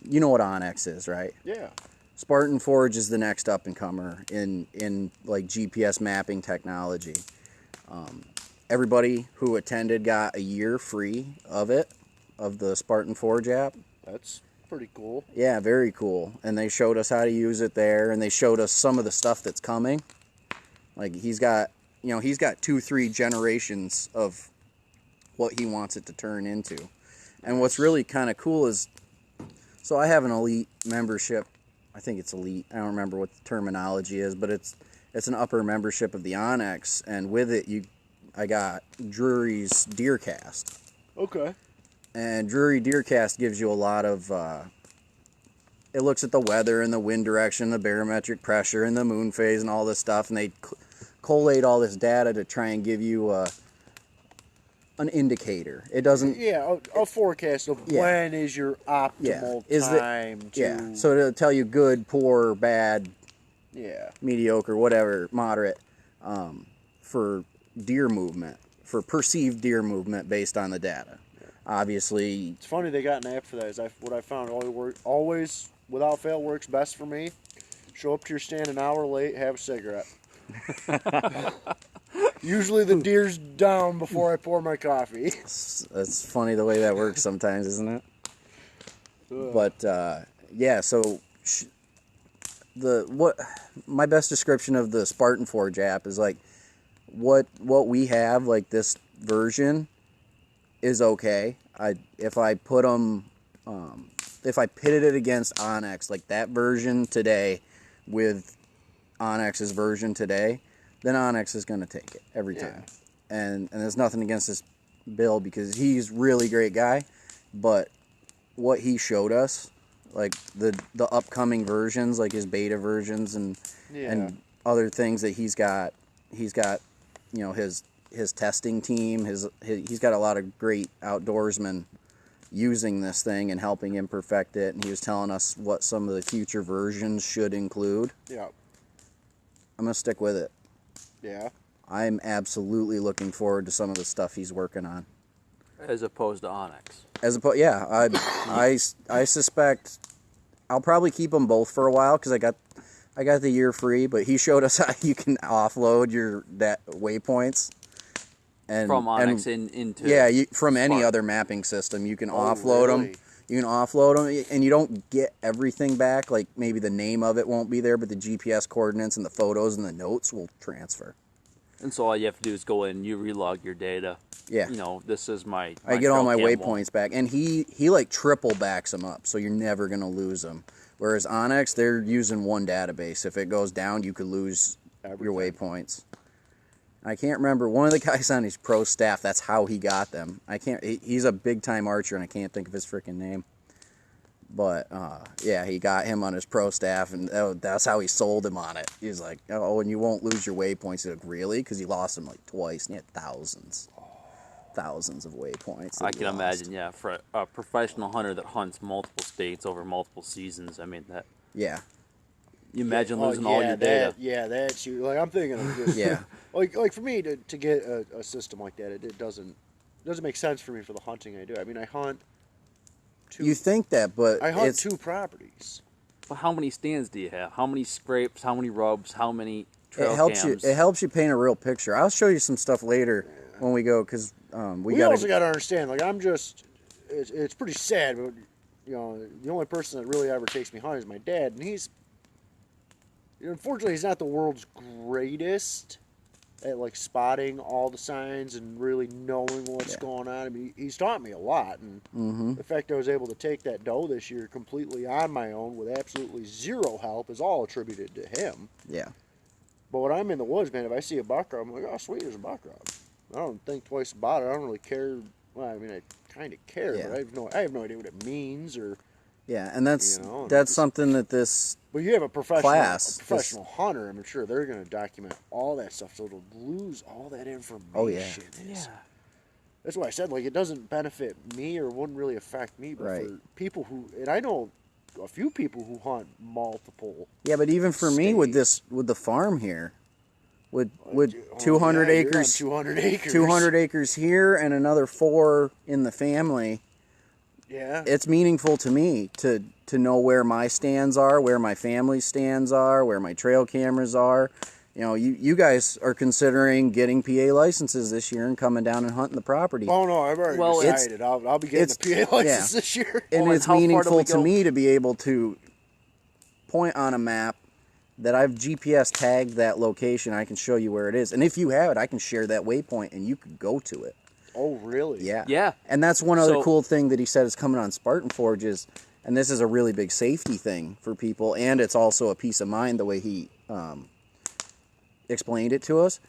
you know what Onyx is, right? Yeah. Spartan Forge is the next up and comer in like GPS mapping technology. Everybody who attended got a year free of the Spartan Forge app. That's pretty cool. Yeah, very cool. And they showed us how to use it there, and they showed us some of the stuff that's coming. Like he's got 2-3 generations of what he wants it to turn into. And what's really kind of cool is, so I have an elite membership. I think it's elite. I don't remember what the terminology is, but it's an upper membership of the Onyx, and with it I got Drury's Deercast. Okay. And Drury Deercast gives you a lot of, it looks at the weather and the wind direction, the barometric pressure and the moon phase and all this stuff, and they collate all this data to try and give you an indicator. It doesn't... Yeah, a forecast of when is your optimal time to... Yeah, so it'll tell you good, poor, bad, mediocre, whatever, moderate, for deer movement, for perceived deer movement based on the data. Obviously, it's funny they got an app for that. What I found always without fail works best for me. Show up to your stand an hour late, have a cigarette. Usually the deer's down before I pour my coffee. It's funny the way that works sometimes, isn't it? But yeah, so my best description of the Spartan Forge app is like what we have, like this version is okay. If I put them, if I pitted it against Onyx, like that version today with Onyx's version today, then Onyx is going to take it every time. And there's nothing against this Bill, because he's really great guy, but what he showed us, like the upcoming versions, like his beta versions and other things that he's got, his testing team, he's got a lot of great outdoorsmen using this thing and helping him perfect it, and he was telling us what some of the future versions should include. Yeah. I'm going to stick with it. Yeah. I'm absolutely looking forward to some of the stuff he's working on. As opposed to Onyx. I suspect I'll probably keep them both for a while, because I got the year free, but he showed us how you can offload your waypoints. From Onyx into from any other mapping system, you can offload them. You can offload them, and you don't get everything back. Like maybe the name of it won't be there, but the GPS coordinates and the photos and the notes will transfer. And so all you have to do is go in, you relog your data. Yeah. This is my I get all my waypoints back, and he like triple backs them up, so you're never gonna lose them. Whereas Onyx, they're using one database. If it goes down, you could lose your waypoints. I can't remember, one of the guys on his pro staff, that's how he got them. He's a big time archer, and I can't think of his freaking name. But, yeah, he got him on his pro staff, and that's how he sold him on it. He was like, oh, and you won't lose your waypoints. He's like, really? Because he lost them like twice, and he had thousands of waypoints. I can imagine, yeah, for a professional hunter that hunts multiple states over multiple seasons. I mean, that. Yeah. You imagine losing all your data. That's you. Like, I'm thinking of just Yeah. like for me to get a system like that, it doesn't make sense for me for the hunting I do. I mean, I hunt. You think that, but I hunt it's 2 properties. Well, how many stands do you have? How many scrapes? How many rubs? How many trail cams? It helps you paint a real picture. I'll show you some stuff later when we go, because we also got to understand. Like, I'm just, it's pretty sad, but you know, the only person that really ever takes me hunting is my dad, and unfortunately he's not the world's greatest at like spotting all the signs and really knowing what's going on. I mean, he's taught me a lot, and the fact I was able to take that doe this year completely on my own with absolutely zero help is all attributed to him. Yeah. But when I'm in the woods, man, if I see a buck rub, I'm like, oh, sweet, there's a buck rub. I don't think twice about it. I don't really care. Well, I mean, I kind of care, but I have no idea what it means or. Yeah, and that's something that this. But you have a professional class, hunter. I'm sure they're going to document all that stuff, so it'll lose all that information. Oh yeah. That's why I said, like, it doesn't benefit me or wouldn't really affect me, but for people who, and I know a few people who hunt multiple. Yeah, but even for me with the farm here, with 200 acres, 200 acres here, and another 4 in the family. Yeah. It's meaningful to me to know where my stands are, where my family's stands are, where my trail cameras are. You know, you guys are considering getting PA licenses this year and coming down and hunting the property. Oh, no, I've already decided. I'll be getting the PA license this year. And it's meaningful to me to be able to point on a map that I've GPS tagged that location. I can show you where it is. And if you have it, I can share that waypoint and you can go to it. Oh, really? Yeah. Yeah. And that's one other cool thing that he said is coming on Spartan Forges, and this is a really big safety thing for people, and it's also a peace of mind the way he explained it to us.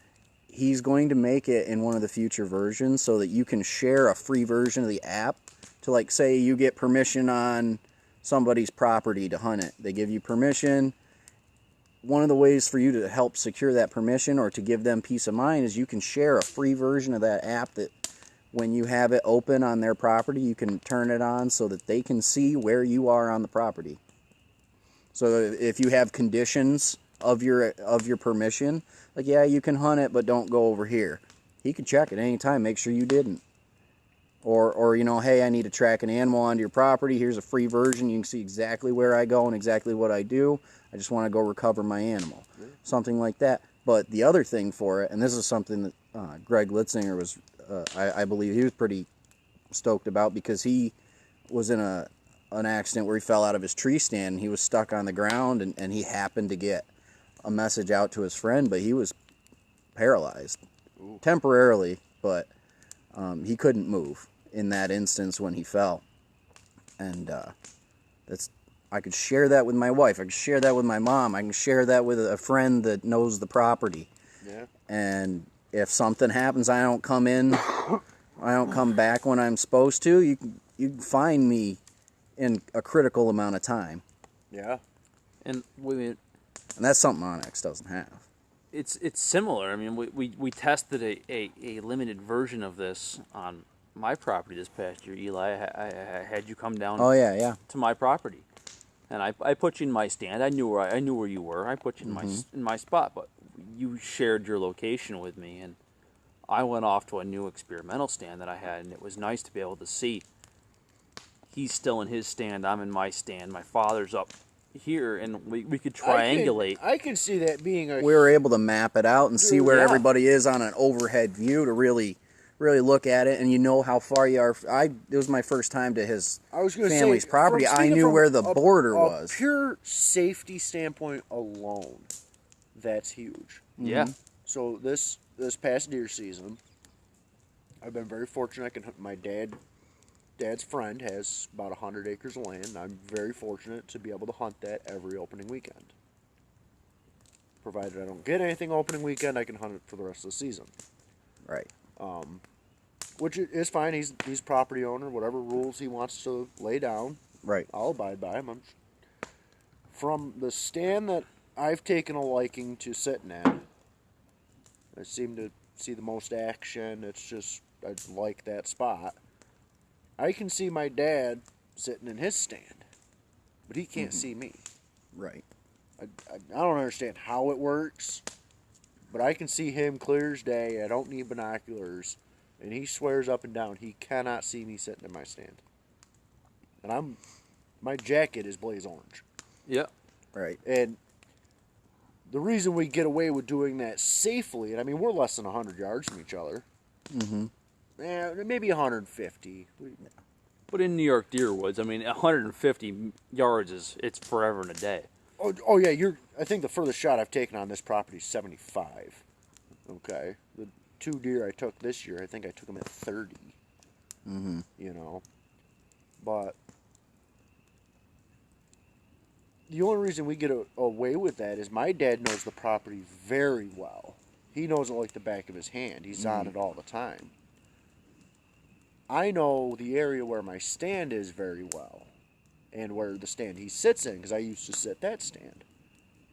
He's going to make it in one of the future versions so that you can share a free version of the app to, like, say you get permission on somebody's property to hunt it. They give you permission. One of the ways for you to help secure that permission or to give them peace of mind is you can share a free version of that app that when you have it open on their property, you can turn it on so that they can see where you are on the property. So if you have conditions of your permission, like, yeah, you can hunt it, but don't go over here. He can check at any time, make sure you didn't. Or you know, hey, I need to track an animal onto your property. Here's a free version. You can see exactly where I go and exactly what I do. I just want to go recover my animal. Something like that. But the other thing for it, and this is something that Greg Litzinger was, I believe he was pretty stoked about, because he was in an accident where he fell out of his tree stand and he was stuck on the ground, and he happened to get a message out to his friend, but he was paralyzed temporarily, but he couldn't move in that instance when he fell. And I could share that with my wife. I could share that with my mom. I can share that with a friend that knows the property. Yeah. And if something happens, I don't come in, I don't come back when I'm supposed to, you can find me in a critical amount of time. Yeah. And that's something Onyx doesn't have. It's similar. I mean, we tested a limited version of this on my property this past year, Eli. I had you come down. Oh yeah. To my property, and I put you in my stand. I knew where you were. I put you in my spot, but you shared your location with me, and I went off to a new experimental stand that I had, and it was nice to be able to see. He's still in his stand. I'm in my stand. My father's up here, and we could triangulate. I can see that being we were able to map it out and see where everybody is on an overhead view to really look at it, and you know how far you are. It was my first time to his family's property. I knew where the border was. Pure safety standpoint alone, that's huge. Yeah. So this past deer season, I've been very fortunate. My dad's friend has about 100 acres of land. I'm very fortunate to be able to hunt that every opening weekend. Provided I don't get anything opening weekend, I can hunt it for the rest of the season. Right. Which is fine. He's property owner. Whatever rules he wants to lay down, Right. I'll abide by them. From the stand that I've taken a liking to sitting at, I seem to see the most action. It's just, I like that spot. I can see my dad sitting in his stand, but he can't see me. Right. I don't understand how it works, but I can see him clear as day. I don't need binoculars, and he swears up and down he cannot see me sitting in my stand. And my jacket is blaze orange. Yeah. Right. And the reason we get away with doing that safely, and I mean, we're less than 100 yards from each other. Mm-hmm. Maybe 150. But in New York deer woods, I mean, 150 yards it's forever and a day. Oh yeah, I think the furthest shot I've taken on this property is 75. Okay. The 2 deer I took this year, I think I took them at 30. Mm-hmm. You know. But the only reason we get away with that is my dad knows the property very well. He knows it like the back of his hand. He's on it all the time. I know the area where my stand is very well, and where the stand he sits in, because I used to sit that stand.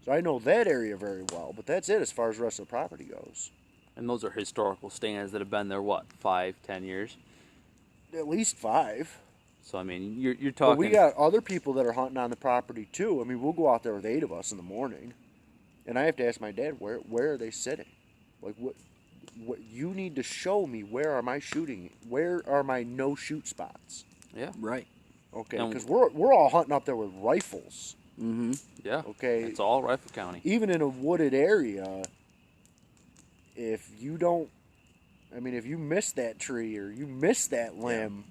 So I know that area very well, but that's it as far as the rest of the property goes. And those are historical stands that have been there, what, 5, 10 years? At least 5. So, I mean, you're talking... But we got other people that are hunting on the property, too. I mean, we'll go out there with 8 of us in the morning, and I have to ask my dad, where are they sitting? Like, what you need to show me, where are my no-shoot spots? Yeah. Right. Okay, because we're all hunting up there with rifles. Mm-hmm. Yeah. Okay. It's all Rifle County. Even in a wooded area, if you miss that tree or you miss that limb,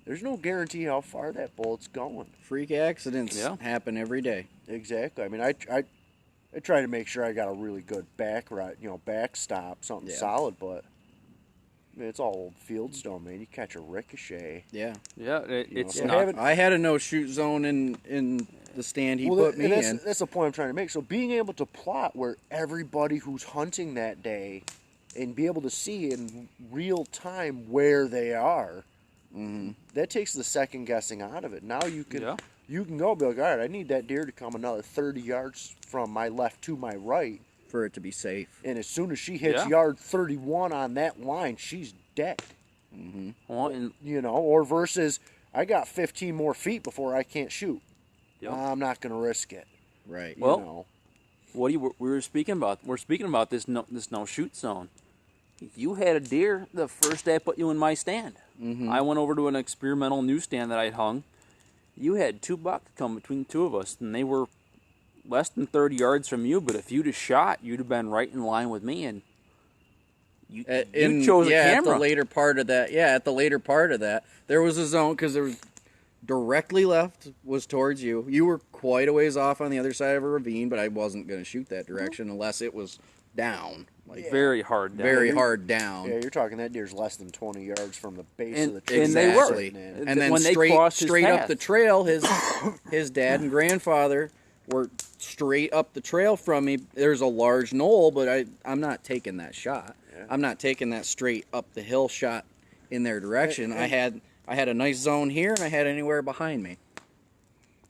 there's no guarantee how far that bullet's going. Freak accidents happen every day. Exactly. I mean, I try to make sure I got a really good backstop, something solid, but I mean, it's all old fieldstone, man. You catch a ricochet. Yeah. Yeah, it's so not... I had a no-shoot zone in the stand he put me in. That's the point I'm trying to make. So being able to plot where everybody who's hunting that day and be able to see in real time where they are, that takes the second guessing out of it. Now you can go be like, all right, I need that deer to come another 30 yards from my left to my right. For it to be safe. And as soon as she hits yard 31 on that line, she's dead. Mm-hmm. Well, or versus, I got 15 more feet before I can't shoot. Yep. I'm not going to risk it. Right. Well, we're speaking about this no shoot zone. You had a deer the first day I put you in my stand. Mm-hmm. I went over to an experimental newsstand that I'd hung. You had 2 bucks come between the 2 of us, and they were less than 30 yards from you, but if you'd have shot, you'd have been right in line with me, and you chose a camera. At the later part of that, there was a zone, because there was directly left was towards you. You were quite a ways off on the other side of a ravine, but I wasn't going to shoot that direction unless it was down. Very hard down. Very hard down. Yeah, you're talking that deer's less than 20 yards from the base of the tree. And they were. And then when straight up the trail, his dad and grandfather were straight up the trail from me. There's a large knoll, but I'm not taking that shot. Yeah. I'm not taking that straight up the hill shot in their direction. I had a nice zone here, and I had anywhere behind me.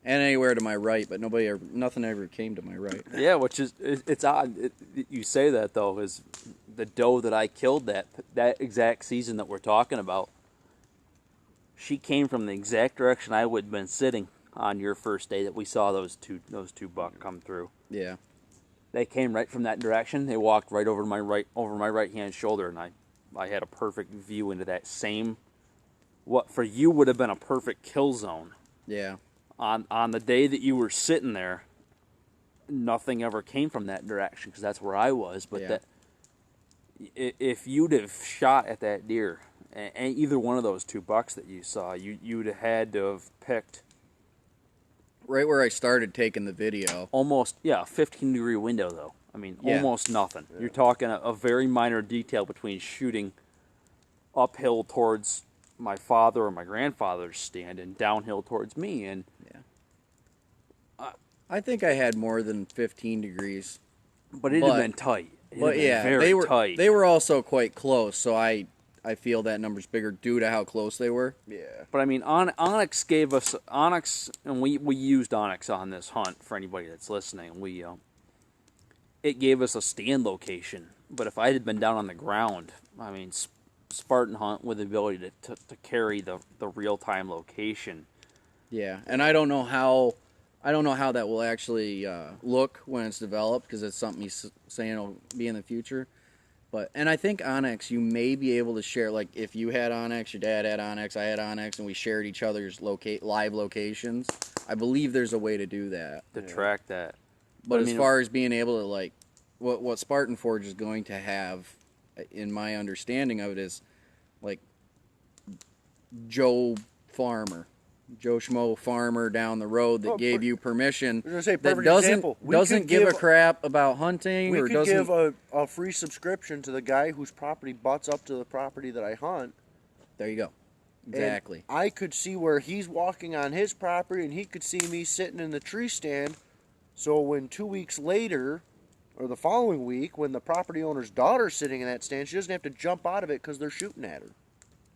And anywhere to my right, but nothing ever came to my right. Yeah, which is, it's odd. You say that, though, is the doe that I killed that exact season that we're talking about, she came from the exact direction I would have been sitting on your first day that we saw those two buck come through. Yeah. They came right from that direction. They walked right over my right hand shoulder, and I had a perfect view into that same, what for you would have been a perfect kill zone. Yeah. On the day that you were sitting there, nothing ever came from that direction because that's where I was. But if you'd have shot at that deer, and either one of those 2 bucks that you saw, you'd have had to have picked right where I started taking the video. Almost, 15-degree window though. I mean, almost nothing. Yeah. You're talking a very minor detail between shooting uphill towards my father or my grandfather's stand and downhill towards me, and I think I had more than 15 degrees, but it'd have been tight. They were tight. They were also quite close, so I I feel that number's bigger due to how close they were. Yeah. But I mean, Onyx gave us Onyx, and we used Onyx on this hunt for anybody that's listening. It gave us a stand location, but if I had been down on the ground, I mean, Spartan Hunt with the ability to carry the real time location. Yeah, and I don't know how that will actually look when it's developed, because it's something he's saying will be in the future. And I think Onyx, you may be able to share, like if you had Onyx, your dad had Onyx, I had Onyx, and we shared each other's live locations. I believe there's a way to do that. To track that. But as far as being able to, like, what Spartan Forge is going to have, in my understanding of it, is like Joe Schmo Farmer down the road that gave you permission, that doesn't give a crap about hunting, we or could doesn't give a free subscription to the guy whose property butts up to the property that I hunt. There you go. Exactly. And I could see where he's walking on his property, and he could see me sitting in the tree stand. So when 2 weeks later, or the following week, when the property owner's daughter's sitting in that stand, she doesn't have to jump out of it because they're shooting at her.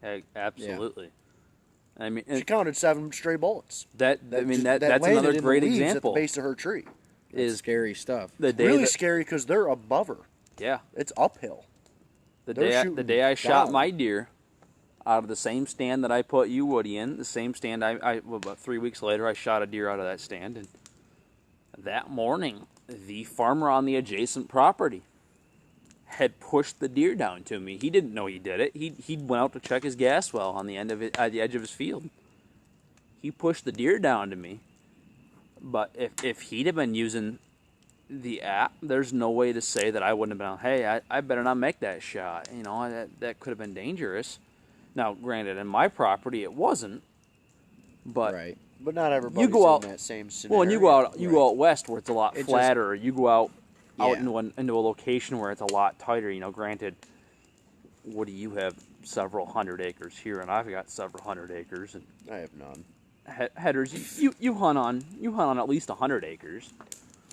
Hey, absolutely. Yeah. I mean, she counted 7 stray bullets. That's another great example. At the base of her tree. Is scary stuff. Really scary because they're above her. Yeah. It's uphill. The day I shot my deer out of the same stand that I put you, Woody, in, the same stand about 3 weeks later, I shot a deer out of that stand, and that morning, the farmer on the adjacent property had pushed the deer down to me. He didn't know he did it. He went out to check his gas well on the edge of his field. He pushed the deer down to me. But if he'd have been using the app, there's no way to say that I wouldn't have been, hey, I better not make that shot. You know, that could have been dangerous. Now, granted, in my property it wasn't. But right. But not everybody's in that same scenario. Well, and you go out west where it's a lot flatter. Or you go out into a location where it's a lot tighter. You know, granted, what do you have? Several hundred acres here, and I've got several hundred acres. And I have none. Headers, you hunt on at least 100 acres.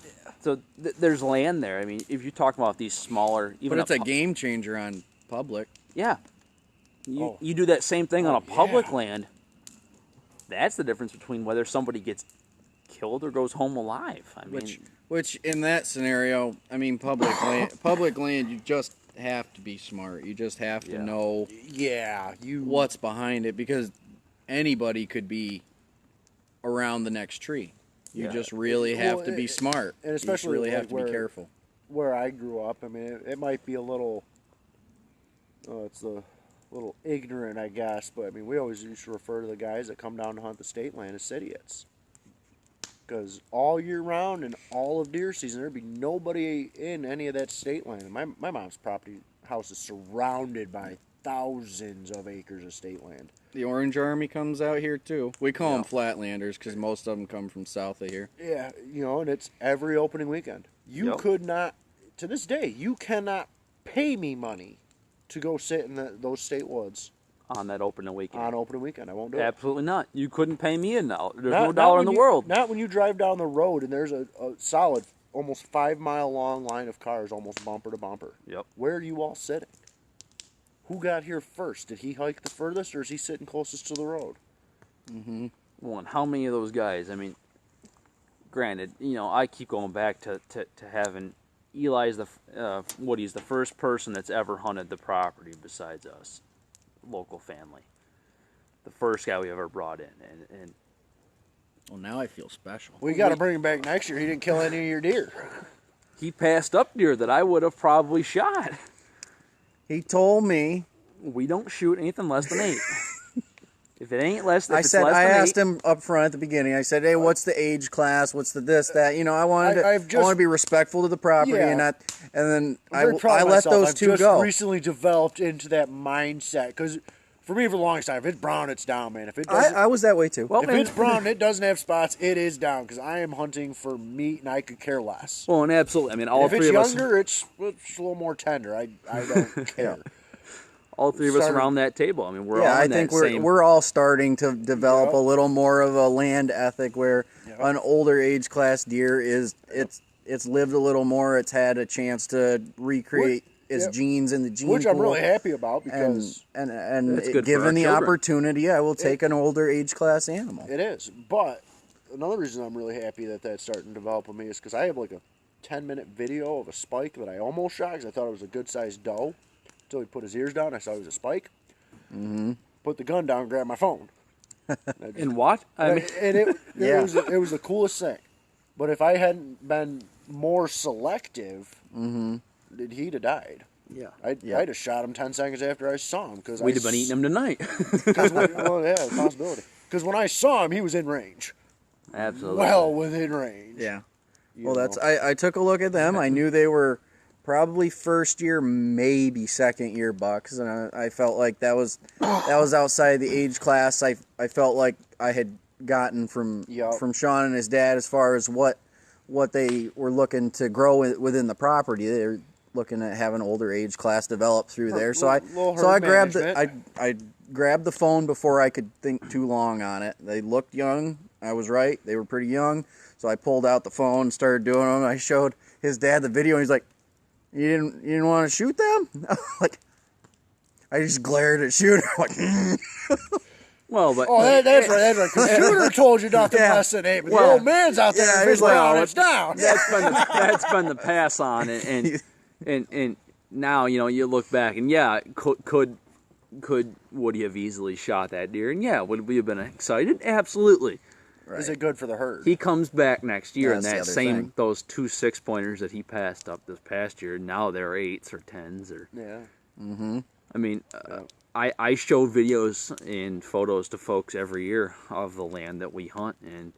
Yeah. So there's land there. I mean, if you talk about these smaller, even but it's a game changer on public. Yeah. You do that same thing on a public land. That's the difference between whether somebody gets killed or goes home alive. I mean, which in that scenario, I mean, public land, you just have to be smart. You just have to know what's behind it, because anybody could be around the next tree. You just really have to be smart. And especially you really have to be careful. Where I grew up, I mean, it might be a little, it's a little ignorant, I guess, but I mean, we always used to refer to the guys that come down to hunt the state land as idiots. Because all year round and all of deer season, there'd be nobody in any of that state land. And my mom's house is surrounded by thousands of acres of state land. The Orange Army comes out here too. We call them flatlanders because most of them come from south of here. Yeah, you know, and it's every opening weekend. You could not, to this day, you cannot pay me money to go sit in those state woods. On that opening weekend. On opening weekend, I won't do it. Absolutely not. You couldn't pay me a dollar. There's no dollar in the world. Not when you drive down the road and there's a solid, almost 5 mile long line of cars, almost bumper to bumper. Yep. Where are you all sitting? Who got here first? Did he hike the furthest, or is he sitting closest to the road? Mm-hmm. Well, and how many of those guys? I mean, granted, you know, I keep going back to having Eli's Woody's the first person that's ever hunted the property besides us, local family. The first guy we ever brought in, and well, now I feel special. We got to bring him back next year. He didn't kill any of your deer. He passed up deer that I would have probably shot. He told me we don't shoot anything less than 8. If it ain't less than, I asked him up front at the beginning. I said, "Hey, what's the age class? What's the this that?" You know, I want to be respectful to the property and not. And then I let those two go. I've recently developed into that mindset because for me, for the longest time, if it's brown, it's down, man. If it I was that way too. Well, if it's brown, and it doesn't have spots, it is down because I am hunting for meat and I could care less. Well, and absolutely, I mean, all three of us. If it's younger, it's a little more tender. I don't care. All three of us around that table. I mean, we're all I think we're all starting to develop a little more of a land ethic where an older age class deer it's lived a little more. It's had a chance to recreate his genes in the gene which pool. I'm really happy about because and given the opportunity, I will take an older age class animal. It is, but another reason I'm really happy that that's starting to develop with me is because I have like a 10-minute video of a spike that I almost shot because I thought it was a good-sized doe. Until he put his ears down, I saw it was a spike. Mm-hmm. Put the gun down, grabbed my phone. And what? It was the coolest thing. But if I hadn't been more selective, he'd have died. Yeah. I'd have shot him 10 seconds after I saw him. We'd have been eating him tonight. Well, yeah, possibility. Because when I saw him, he was in range. Absolutely. Well within range. Yeah. I took a look at them. I knew they were probably first year, maybe second year bucks, and I felt like that was outside the age class. I felt like I had gotten from Sean and his dad as far as what they were looking to grow within the property. They're looking at having an older age class develop through there. So I grabbed I grabbed the phone before I could think too long on it. They looked young. I was right. They were pretty young. So I pulled out the phone and started doing them. I showed his dad the video, and he's like, "You didn't want to shoot them?" Like, I just glared at Shooter. Like, well, but that's right. Because Shooter told you nothing less than 8, but the old man's out there. Yeah, he's like, it's down. That's been the pass on it, and now you look back and could would he have easily shot that deer? And would we have been excited? Absolutely. Right. Is it good for the herd? He comes back next year, and those 2 6-pointers that he passed up this past year, now they're 8s or 10s or. Yeah. Mm-hmm. I mean, I show videos and photos to folks every year of the land that we hunt, and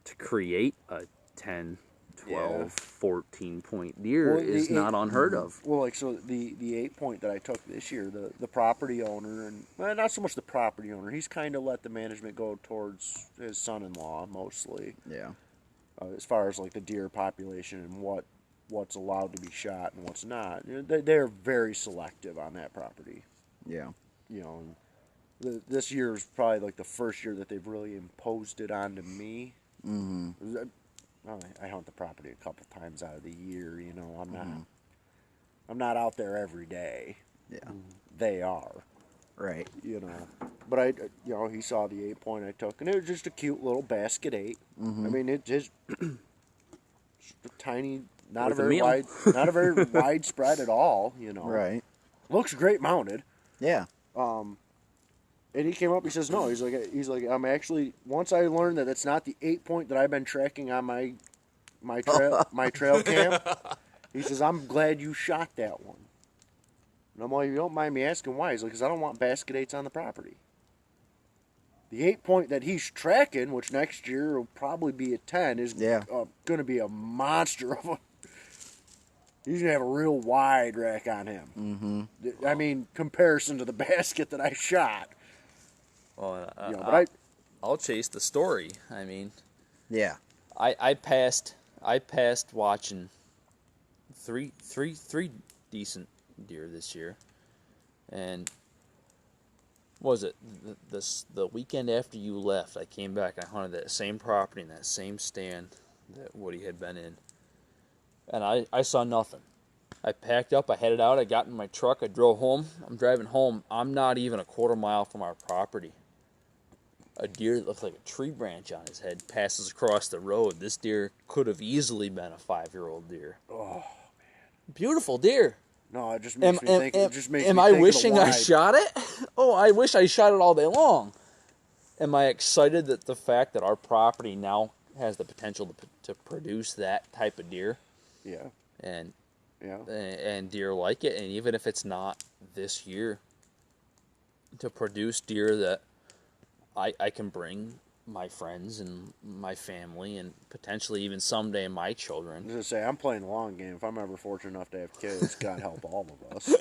to create a 10, 12, 14-point deer is not unheard of. Well, so the 8-point that I took this year, the property owner, and not so much the property owner, he's kind of let the management go towards his son-in-law mostly. Yeah. As far as like the deer population and what's allowed to be shot and what's not, they're very selective on that property. Yeah. This year is probably like the first year that they've really imposed it onto me. Mm-hmm. I hunt the property a couple times out of the year. I'm not out there every day. Yeah. They are. Right. But he saw the 8-point I took, and it was just a cute little basket 8. Mm-hmm. I mean, it just a tiny, not a very wide spread at all. Right. Looks great mounted. Yeah. And he came up. He says, "No." He's like, I'm actually. Once I learned that it's not the 8-point that I've been tracking on my trail cam. He says, "I'm glad you shot that one." And I'm like, "You don't mind me asking why?" He's like, "Because I don't want basket 8s on the property." The 8-point that he's tracking, which next year will probably be a 10, is going to be a monster of a. He's going to have a real wide rack on him. Mm-hmm. I mean, comparison to the basket that I shot. Well, but I'll chase the story. I mean, yeah, I passed watching three decent deer this year, and what was it the weekend after you left? I came back. I hunted that same property in that same stand that Woody had been in, and I saw nothing. I packed up, I headed out, I got in my truck, I drove home. I'm driving home. I'm not even a quarter mile from our property. A deer that looked like a tree branch on his head passes across the road. This deer could have easily been a 5-year-old deer. Oh, man. Beautiful deer. No, it just makes me think. Am I wishing I shot it? Oh, I wish I shot it all day long. Am I excited that the fact that our property now has the potential to produce that type of deer? Yeah. And deer like it, and even if it's not this year, to produce deer that I can bring my friends and my family and potentially even someday my children. I was going to say, I'm playing the long game. If I'm ever fortunate enough to have kids, God help all of us.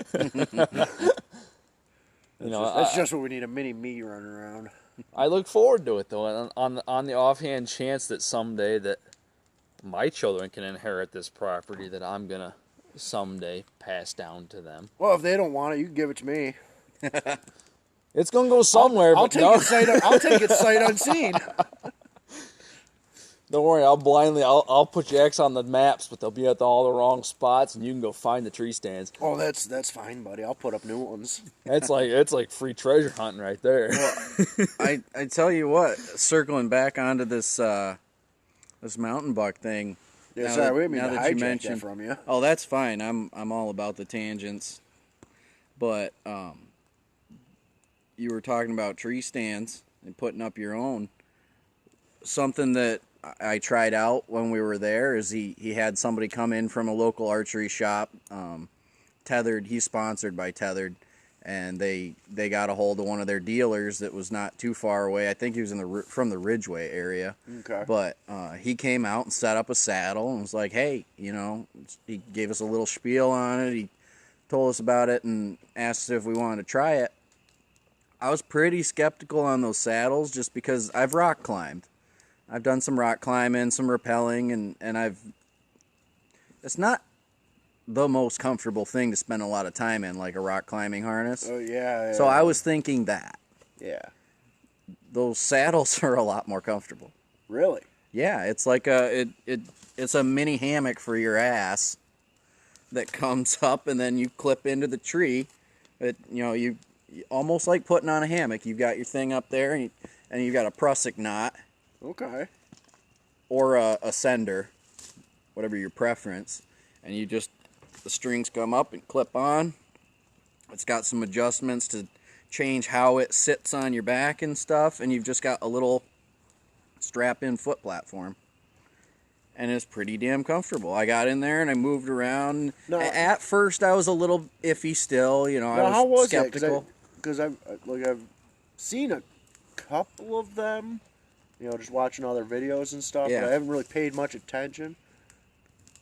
That's just what we need, a mini me running around. I look forward to it, though, on the offhand chance that someday that my children can inherit this property that I'm going to someday pass down to them. Well, if they don't want it, you can give it to me. It's going to go somewhere. I'll take it sight unseen. Don't worry, I'll put your X on the maps, but they'll be at all the wrong spots, and you can go find the tree stands. Oh, that's fine, buddy. I'll put up new ones. It's like free treasure hunting right there. Well, I tell you what, circling back onto this this mountain buck thing. Yeah, sorry, we didn't mean to hijack that from you. Oh, that's fine. I'm all about the tangents. But you were talking about tree stands and putting up your own. Something that I tried out when we were there is he had somebody come in from a local archery shop, Tethered. He's sponsored by Tethered, and they got a hold of one of their dealers that was not too far away. I think he was from the Ridgeway area. Okay. But he came out and set up a saddle and was like, hey, he gave us a little spiel on it. He told us about it and asked if we wanted to try it. I was pretty skeptical on those saddles just because I've rock climbed. I've done some rock climbing, some rappelling, and it's not the most comfortable thing to spend a lot of time in, like a rock climbing harness. Oh, yeah. So I was thinking that. Yeah. Those saddles are a lot more comfortable. Really? Yeah, it's like it's a mini hammock for your ass that comes up and then you clip into the tree. You almost like putting on a hammock. You've got your thing up there and you've got a prusik knot. Okay. Or a sender, whatever your preference, and the strings come up and clip on. It's got some adjustments to change how it sits on your back and stuff, and you've just got a little strap-in foot platform. And it's pretty damn comfortable. I got in there and I moved around. Now, at first, I was a little iffy still. I was skeptical. Because I've seen a couple of them. Just watching other videos and stuff, yeah. But I haven't really paid much attention.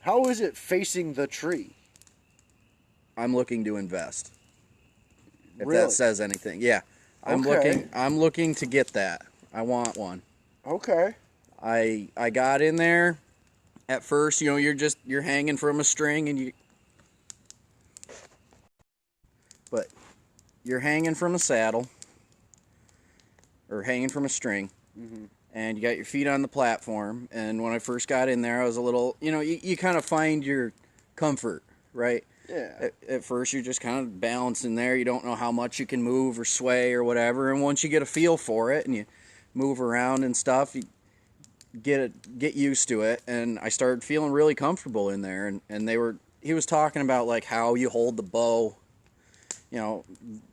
How is it facing the tree? I'm looking to invest. If really? That says anything. Yeah. I'm looking to get that. I want one. Okay. I got in there. At first, you're hanging from a string but you're hanging from a saddle or hanging from a string. Mm-hmm. And you got your feet on the platform. And when I first got in there, I was a little, you kind of find your comfort, right? Yeah. At first, you're just kind of balancing there. You don't know how much you can move or sway or whatever. And once you get a feel for it and you move around and stuff, you get used to it. And I started feeling really comfortable in there. And he was talking about like how you hold the bow,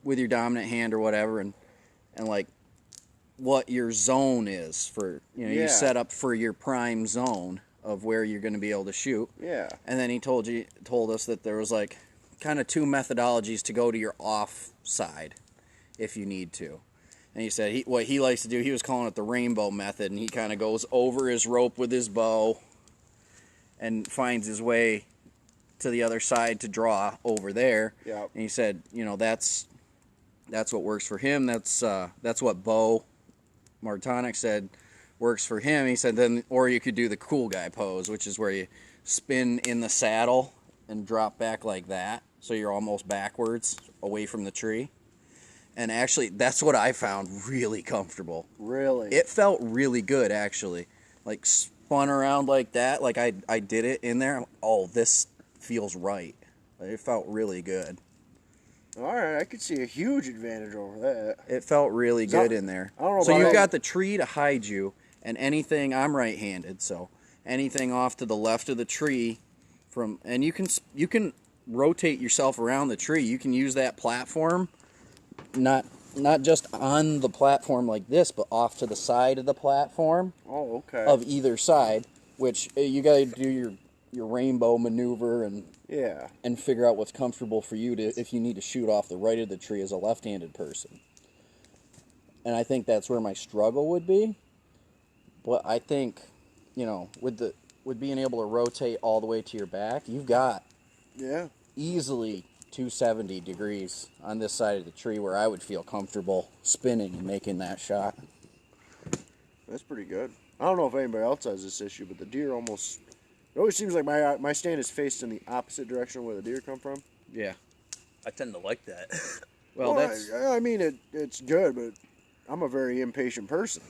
with your dominant hand or whatever, and like what your zone is for, you set up for your prime zone of where you're going to be able to shoot. Yeah. And then he told us that there was like kind of two methodologies to go to your off side if you need to. And he said what he likes to do, he was calling it the rainbow method, and he kind of goes over his rope with his bow and finds his way to the other side to draw over there. Yeah. And he said, that's what works for him. That's what Bo Martonic said works for him. He said or you could do the cool guy pose, which is where you spin in the saddle and drop back like that, so you're almost backwards away from the tree. And actually, that's what I found really comfortable. Really? It felt really good, actually. Like, spun around like that, like I did it in there. Oh, this feels right. It felt really good. All right, I could see a huge advantage over that. It felt really good in there. I don't know so you've got the tree to hide you, and anything, I'm right-handed, so anything off to the left of the tree, and you can rotate yourself around the tree. You can use that platform, not just on the platform like this, but off to the side of the platform. Oh, okay. Of either side, which you got to do your rainbow maneuver and figure out what's comfortable for you if you need to shoot off the right of the tree as a left-handed person. And I think that's where my struggle would be. But I think, with being able to rotate all the way to your back, you've got easily 270 degrees on this side of the tree where I would feel comfortable spinning and making that shot. That's pretty good. I don't know if anybody else has this issue, but the deer almost... It always seems like my stand is faced in the opposite direction where the deer come from. Yeah. I tend to like that. Well, it's good, but I'm a very impatient person.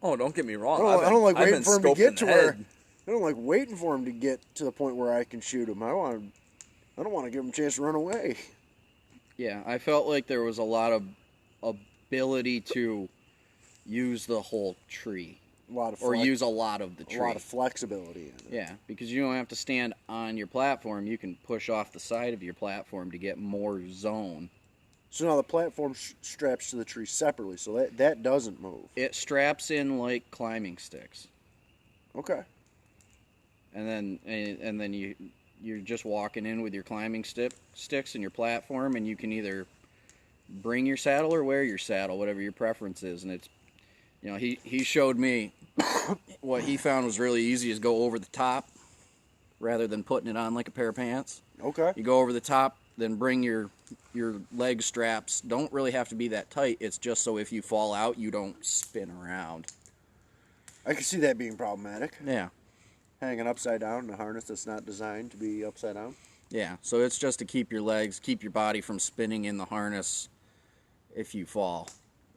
Oh, don't get me wrong. I don't like waiting for him to get to where. head. I don't like waiting for him to get to the point where I can shoot him. I don't want to give him a chance to run away. Yeah, I felt like there was a lot of ability to use the whole tree. Use a lot of the tree. A lot of flexibility in it. Yeah, because you don't have to stand on your platform. You can push off the side of your platform to get more zone. So now the platform straps to the tree separately, so that doesn't move. It straps in like climbing sticks. Okay. And then you're just walking in with your climbing sticks and your platform, and you can either bring your saddle or wear your saddle, whatever your preference is. And it's, he showed me what he found was really easy is go over the top rather than putting it on like a pair of pants. Okay. You go over the top, then bring your leg straps. Don't really have to be that tight. It's just so if you fall out, you don't spin around. I can see that being problematic. Yeah. Hanging upside down in a harness that's not designed to be upside down. Yeah, so it's just to keep your body from spinning in the harness if you fall,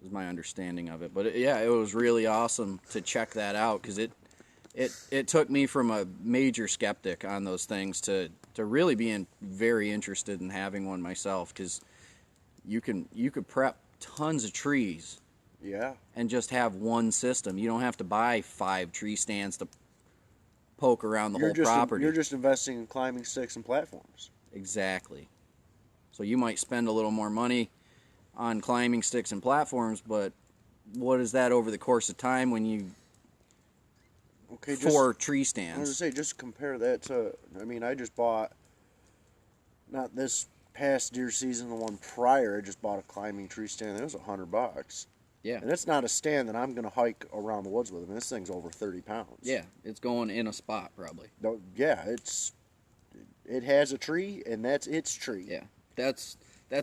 is my understanding of it. But it was really awesome to check that out, because it took me from a major skeptic on those things to really being very interested in having one myself, because you could prep tons of trees. Yeah. And just have one system. You don't have to buy 5 tree stands to poke around the whole property. You're just investing in climbing sticks and platforms. Exactly. So you might spend a little more money on climbing sticks and platforms, but what is that over the course of time when you... Okay, 4 tree I was stands. going to say, just compare that to... I just bought, not this past deer season, the one prior, I just bought a climbing tree stand. It was $100. Yeah. And it's not a stand that I'm going to hike around the woods with. This thing's over 30 pounds. Yeah, it's going in a spot probably. No, yeah, it has a tree, and that's its tree. Yeah, that's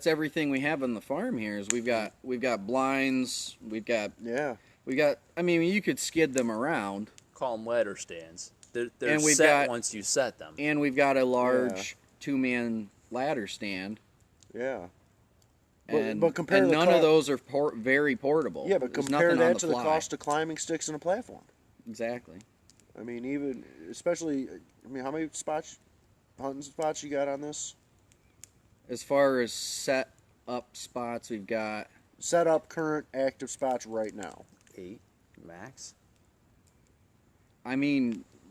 everything we have on the farm here. Is we've got blinds, you could skid them around. Call them ladder stands. They're set once you set them. And we've got a large 2-man ladder stand. Yeah. But none of those are very portable. Yeah, but compare that to the cost of climbing sticks and a platform. Exactly. How many hunting spots you got on this? As far as set up spots, we've got... Set up current active spots right now. 8 max?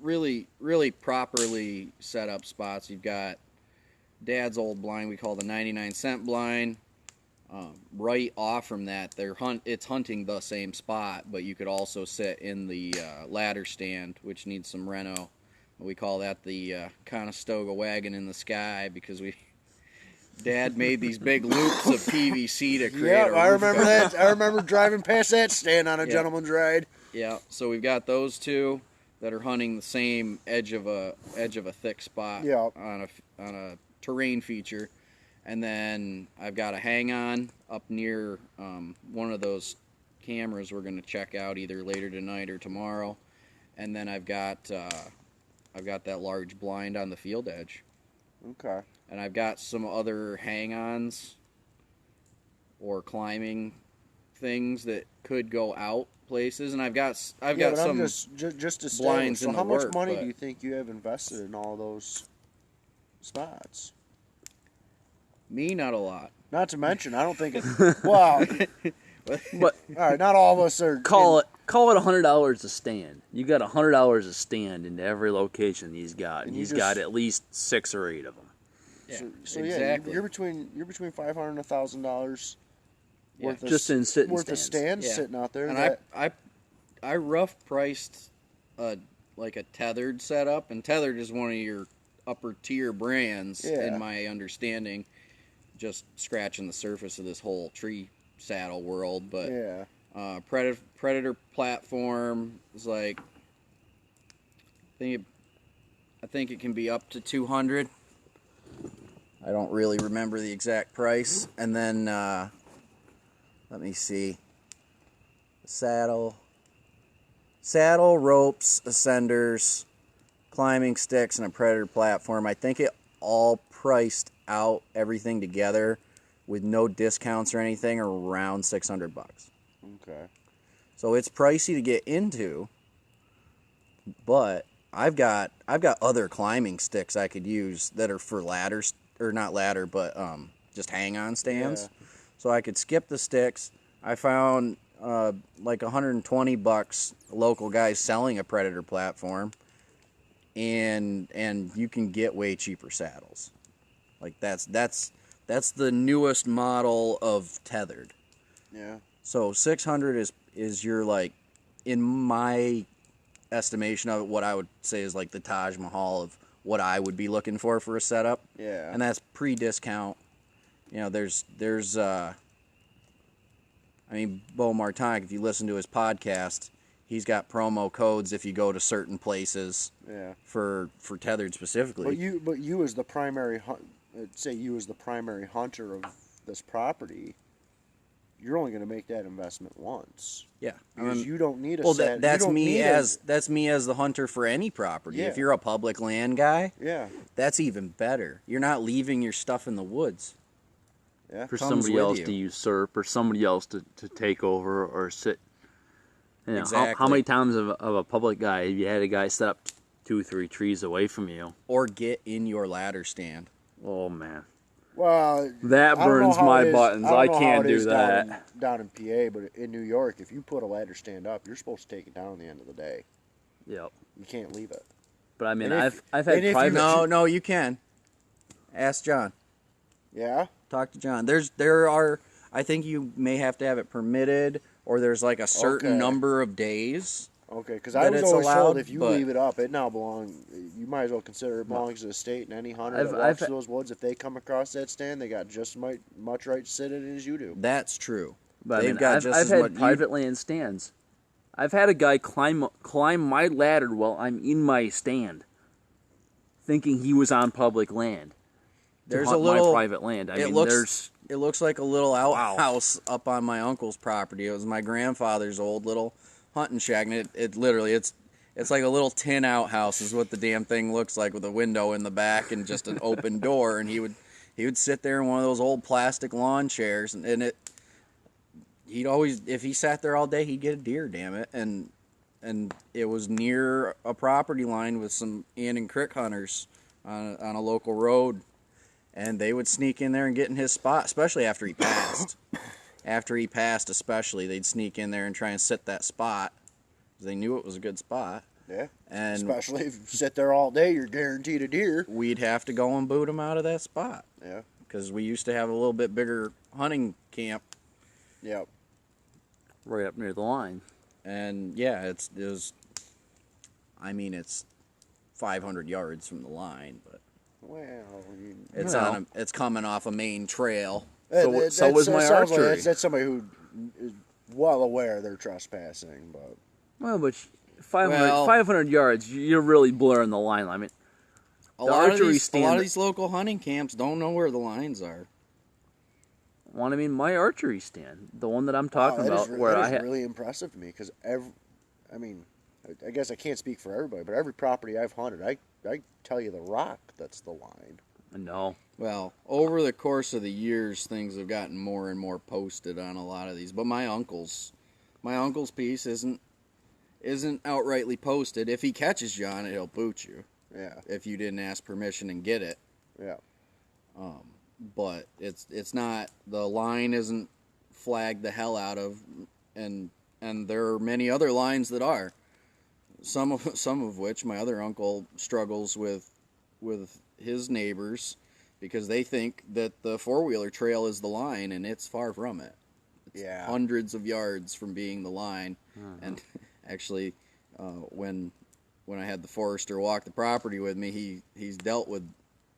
Really, really properly set up spots. You've got Dad's old blind we call the 99-cent blind. Right off from that, it's hunting the same spot, but you could also sit in the ladder stand, which needs some reno. We call that the Conestoga wagon in the sky, because Dad made these big loops of PVC to create. Yeah, I remember that. I remember driving past that stand on a gentleman's ride. Yeah, so we've got those two that are hunting the same edge of a thick spot on a terrain feature. And then I've got a hang-on up near one of those cameras we're going to check out either later tonight or tomorrow. And then I've got that large blind on the field edge. Okay. And I've got some other hang-ons or climbing things that could go out places. And I've got some just blinds in the works. So how much money do you think you have invested in all those spots? Me, not a lot. Not to mention, I don't think it's... Wow. But all right, not all of us are... Call it $100 a stand. You got $100 a stand into every location he's got, and he's got at least 6 or 8 of them. Yeah, so exactly. you're between $500 and $1,000 worth just in sitting worth stands. Of stands sitting out there. And I rough priced like a tethered setup, and tethered is one of your upper tier brands in my understanding. Just scratching the surface of this whole tree saddle world, but Predator platform is like I think it can be up to $200. I don't really remember the exact price. And then let me see. Saddle, ropes, ascenders, climbing sticks, and a Predator platform. I think it all priced out everything together with no discounts or anything around $600. Okay. So it's pricey to get into, but I've got other climbing sticks I could use that are for ladders, or not ladder, but just hang-on stands. Yeah. So I could skip the sticks. I found like $120 local guys selling a Predator platform, and you can get way cheaper saddles. Like that's the newest model of tethered. Yeah. So 600 is your, like, in my estimation of it, what I would say is like the Taj Mahal of what I would be looking for a setup. Yeah. And that's pre-discount. You know, there's I mean, Beau Martonic, if you listen to his podcast, he's got promo codes if you go to certain places. Yeah. For tethered specifically. But you as the primary say you as the primary hunter of this property, you're only going to make that investment once. Yeah, Because you don't need a well, set. that's me as the hunter for any property. Yeah. If you're a public land guy, Yeah. that's even better. You're not leaving your stuff in the woods. Yeah. For Comes somebody with else you. to usurp, or somebody else to take over or sit. You know, Exactly. how many times of a public guy have you had a guy set up 2-3 trees away from you? Or get in your ladder stand. Oh man, Well, that I don't know burns how my it is- buttons. don't I know how can't it do is that. down in PA, but in New York, if you put a ladder stand up, you're supposed to take it down at the end of the day. Yep. You can't leave it. But I mean, And if- I've and had if you- private. No, you can. Ask John. Yeah. Talk to John. I think you may have to have it permitted, or there's like a certain Okay. number of days. Okay, because That I was it's always allowed, told if you but- leave it up, it now belongs. You might as well consider it belongs to the state, and any hunter that walks through those woods, if they come across that stand, they got just much right to sit in it as you do. That's true. But I They've mean, got I've, just I've as had much- private land stands. I've had a guy climb my ladder while I'm in my stand, thinking he was on public land. There's hunt a little my private land. I it mean, looks it looks like a little outhouse up on my uncle's property. It was my grandfather's old little hunting shack, and it literally it's like a little tin outhouse is what the damn thing looks like, with a window in the back and just an open door. And he would sit there in one of those old plastic lawn chairs, and he'd always, if he sat there all day, he'd get a deer. Damn it, and it was near a property line with some Ann and Crick hunters on a local road. And they would sneak in there and get in his spot, especially after he passed. After he passed, especially, they'd sneak in there and try and sit that spot, because they knew it was a good spot. Yeah. And Especially if you sit there all day, you're guaranteed a deer. we'd have to go and boot him out of that spot, Yeah. because we used to have a little bit bigger hunting camp. Yep. right up near the line. And yeah, it's 500 yards from the line, but Well, it's coming off a main trail. So was my sounds like archery. that's somebody who is well aware they're trespassing, but Well, but 500, Well- 500 yards, you're really blurring the line. I mean, A The lot of archery these stand- local hunting camps don't know where the lines are. my archery stand, the one that I'm talking that about, is, where that I is had. really impressive to me because I guess I can't speak for everybody, but every property I've hunted, I tell you the rock that's the line. No. Well, over the course of the years, things have gotten more and more posted on a lot of these. But my uncle's piece isn't outrightly posted. If he catches you on it, he'll boot you. Yeah. If you didn't ask permission and get it. Yeah. But it's not, the line isn't flagged the hell out of, and there are many other lines that are. Some of which my other uncle struggles with his neighbors, because they think that the four-wheeler trail is the line, and it's far from it. It's Yeah. hundreds of yards from being the line. And actually, when I had the forester walk the property with me, he's dealt with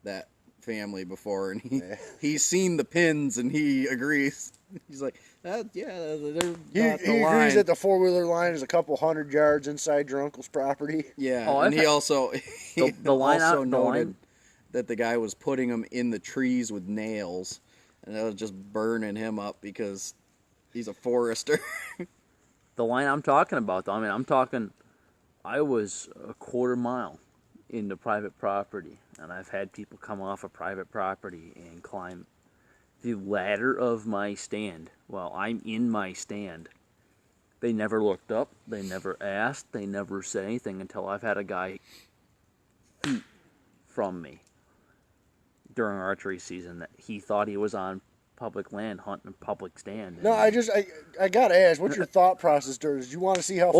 that family before, and he's seen the pins, and he agrees. He's like, they're He not the line. agrees that the four-wheeler line is a couple hundred yards inside your uncle's property. Yeah, Oh, and I've he also the line also out- the noted line- that the guy was putting them in the trees with nails, and that was just burning him up because he's a forester. The line I'm talking about, though, I was a quarter mile into private property, and I've had people come off of private property and climb the ladder of my stand while I'm in my stand They never looked up. They never asked. They never said anything until I've had a guy feet from me during archery season that he thought he was on public land hunting a public stand. No, I gotta ask, what's your thought process, Did you want to see how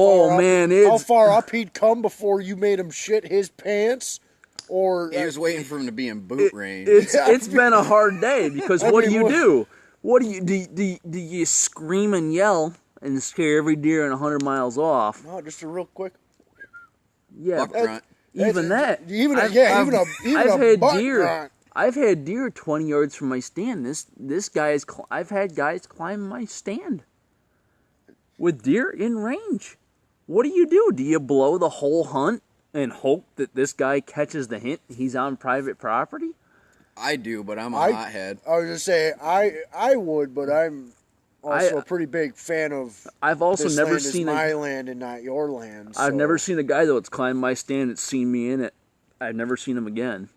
far up he'd come before you made him shit his pants? Or he was waiting for him to be in boot range. It's been a hard day because what do you do? What do you scream and yell and scare every deer in 100 miles off? No, just a real quick. Yeah, even a I've had butt deer. grunt. I've had deer 20 yards from my stand. This guy is. I've had guys climb my stand with deer in range. What do? Do you blow the whole hunt and hope that this guy catches the hint he's on private property? I do, but I'm a hothead. I was just saying, I would, but I'm also a pretty big fan of. I've also this never land seen is my land and not your land. I've never seen a guy though that's climbed my stand that's seen me in it. I've never seen him again.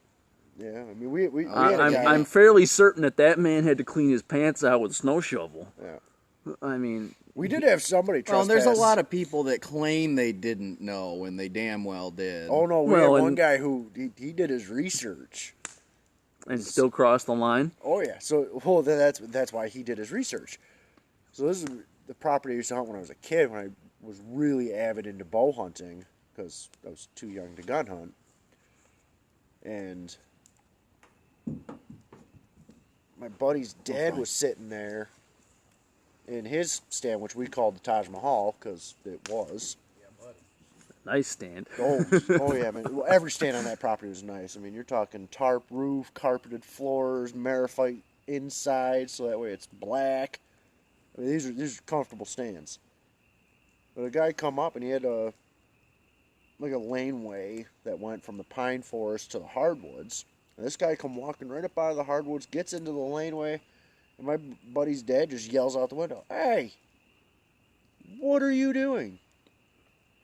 Yeah, I mean we had a guy. I'm fairly certain that man had to clean his pants out with a snow shovel. Yeah. I mean, we did have somebody trespass. Well, there's a lot of people that claim they didn't know when they damn well did. Oh no, we had one guy who he did his research and still crossed the line. Oh yeah, so that's why he did his research. So this is the property I used to hunt when I was a kid, when I was really avid into bow hunting because I was too young to gun hunt. And my buddy's dad was sitting there in his stand, which we called the Taj Mahal because it was. Yeah, buddy. Nice stand. Oh yeah, man. Well, every stand on that property was nice. I mean, you're talking tarp roof, carpeted floors, Marifite inside, so that way it's black. I mean, these are comfortable stands. But a guy come up and he had a laneway that went from the pine forest to the hardwoods. And this guy come walking right up out of the hardwoods, gets into the laneway, and my buddy's dad just yells out the window, "Hey, what are you doing?"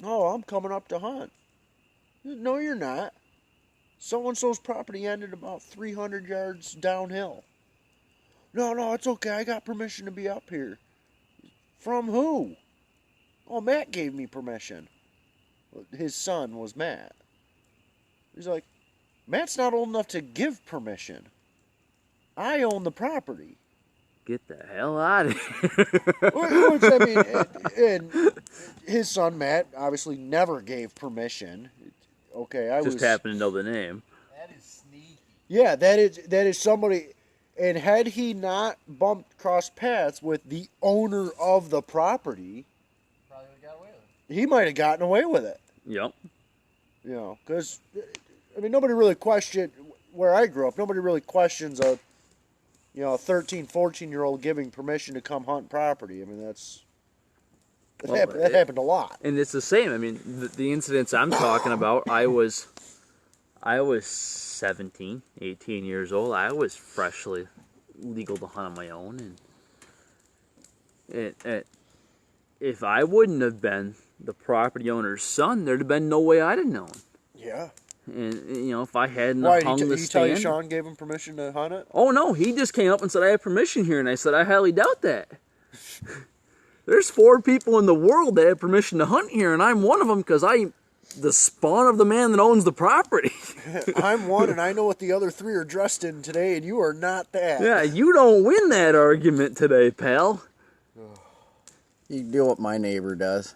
"Oh, I'm coming up to hunt." "No, you're not. So-and-so's property ended about 300 yards downhill." No, it's okay. I got permission to be up here." "From who?" "Oh, Matt gave me permission." His son was Matt. He's like, "Matt's not old enough to give permission. I own the property." Get the hell out of here. Which, I mean, and his son Matt obviously never gave permission. Okay, Just happened to know the name. That is sneaky. Yeah, that is somebody. And had he not bumped cross paths with the owner of the property, Probably would have got away with it. he might have gotten away with it. Yep. You know, because, I mean, nobody really questioned, where I grew up, nobody really questions a 13, 14-year-old giving permission to come hunt property. I mean, that happened a lot. And it's the same. I mean, the incidents I'm talking about, I was 17, 18 years old. I was freshly legal to hunt on my own. And if I wouldn't have been the property owner's son, there'd have been no way I'd have known. Yeah. And, if I hadn't hung the stand... Did he tell you Sean gave him permission to hunt it? Oh, no. He just came up and said, "I have permission here." And I said, "I highly doubt that." There's 4 people in the world that have permission to hunt here, and I'm one of them because I'm the spawn of the man that owns the property. I'm one, and I know what the other 3 are dressed in today, and you are not that. Yeah, you don't win that argument today, pal. You do what my neighbor does.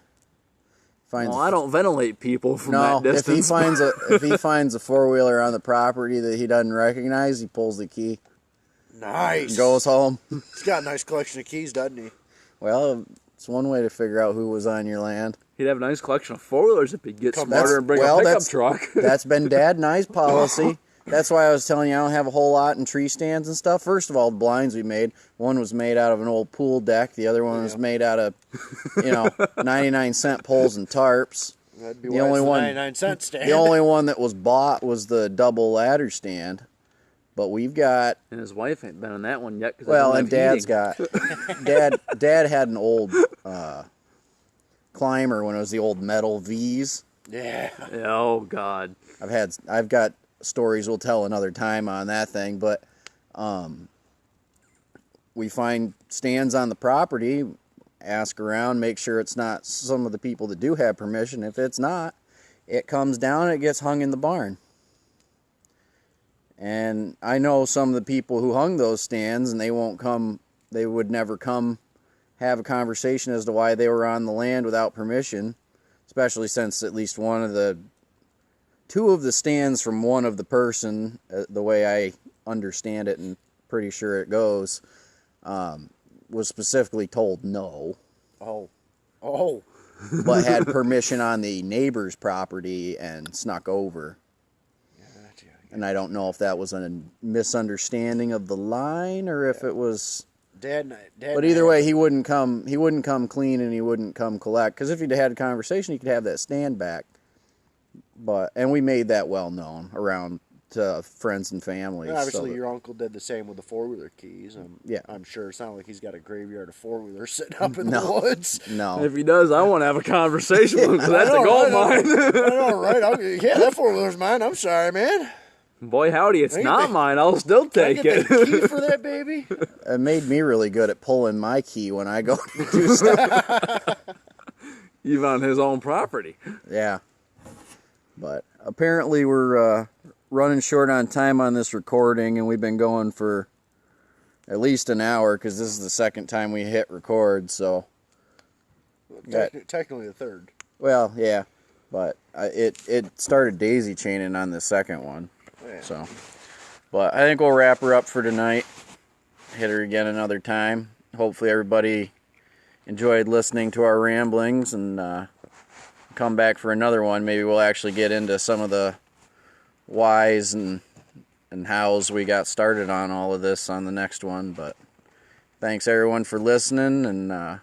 I don't ventilate people from that distance. If he finds a 4-wheeler on the property that he doesn't recognize, he pulls the key. Nice. Goes home. He's got a nice collection of keys, doesn't he? Well, it's one way to figure out who was on your land. He'd have a nice collection of 4-wheelers if he'd get smarter and bring a pickup truck. That's been Dad and I's policy. That's why I was telling you I don't have a whole lot in tree stands and stuff. First of all, the blinds we made, one was made out of an old pool deck. The other one was made out of, 99-cent poles and tarps. That'd be the only 99-cent stand. The only one that was bought was the double ladder stand. But we've got... And his wife ain't been on that one yet. And Dad's got... Dad had an old climber when it was the old metal V's. Yeah. Oh, God. I've got stories we'll tell another time on that thing, but we find stands on the property. ask around, make sure it's not some of the people that do have permission. If it's not, it comes down and it gets hung in the barn. And I know some of the people who hung those stands, and they would never come have a conversation as to why they were on the land without permission, especially since at least two of the stands from one of the person, the way I understand it and pretty sure it goes, was specifically told no. Oh. But had permission on the neighbor's property and snuck over. Gotcha. And I don't know if that was a misunderstanding of the line or if it was... But either way, he wouldn't come clean and he wouldn't come collect. Because if he'd had a conversation, he could have that stand back. And we made that well known around to friends and family. And obviously, your uncle did the same with the four-wheeler keys. Yeah. I'm sure it's not like he's got a graveyard of four-wheelers sitting up in the woods. No. If he does, I want to have a conversation with him because that's a gold mine. I know, right? Yeah, that four-wheeler's mine. I'm sorry, man. Boy, howdy, it's not mine. I'll still take Can I it. get the key for that baby? It made me really good at pulling my key when I go to do stuff. Even on his own property. Yeah. But apparently we're running short on time on this recording, and we've been going for at least an hour because this is the second time we hit record, so... Technically the third. Well, yeah. But it started daisy chaining on the second one. Yeah. So, but I think we'll wrap her up for tonight. Hit her again another time. Hopefully everybody enjoyed listening to our ramblings and come back for another one. Maybe we'll actually get into some of the whys and hows we got started on all of this on the next one. But thanks everyone for listening, and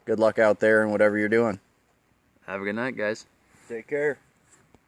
good luck out there and whatever you're doing. Have a good night, guys. Take care.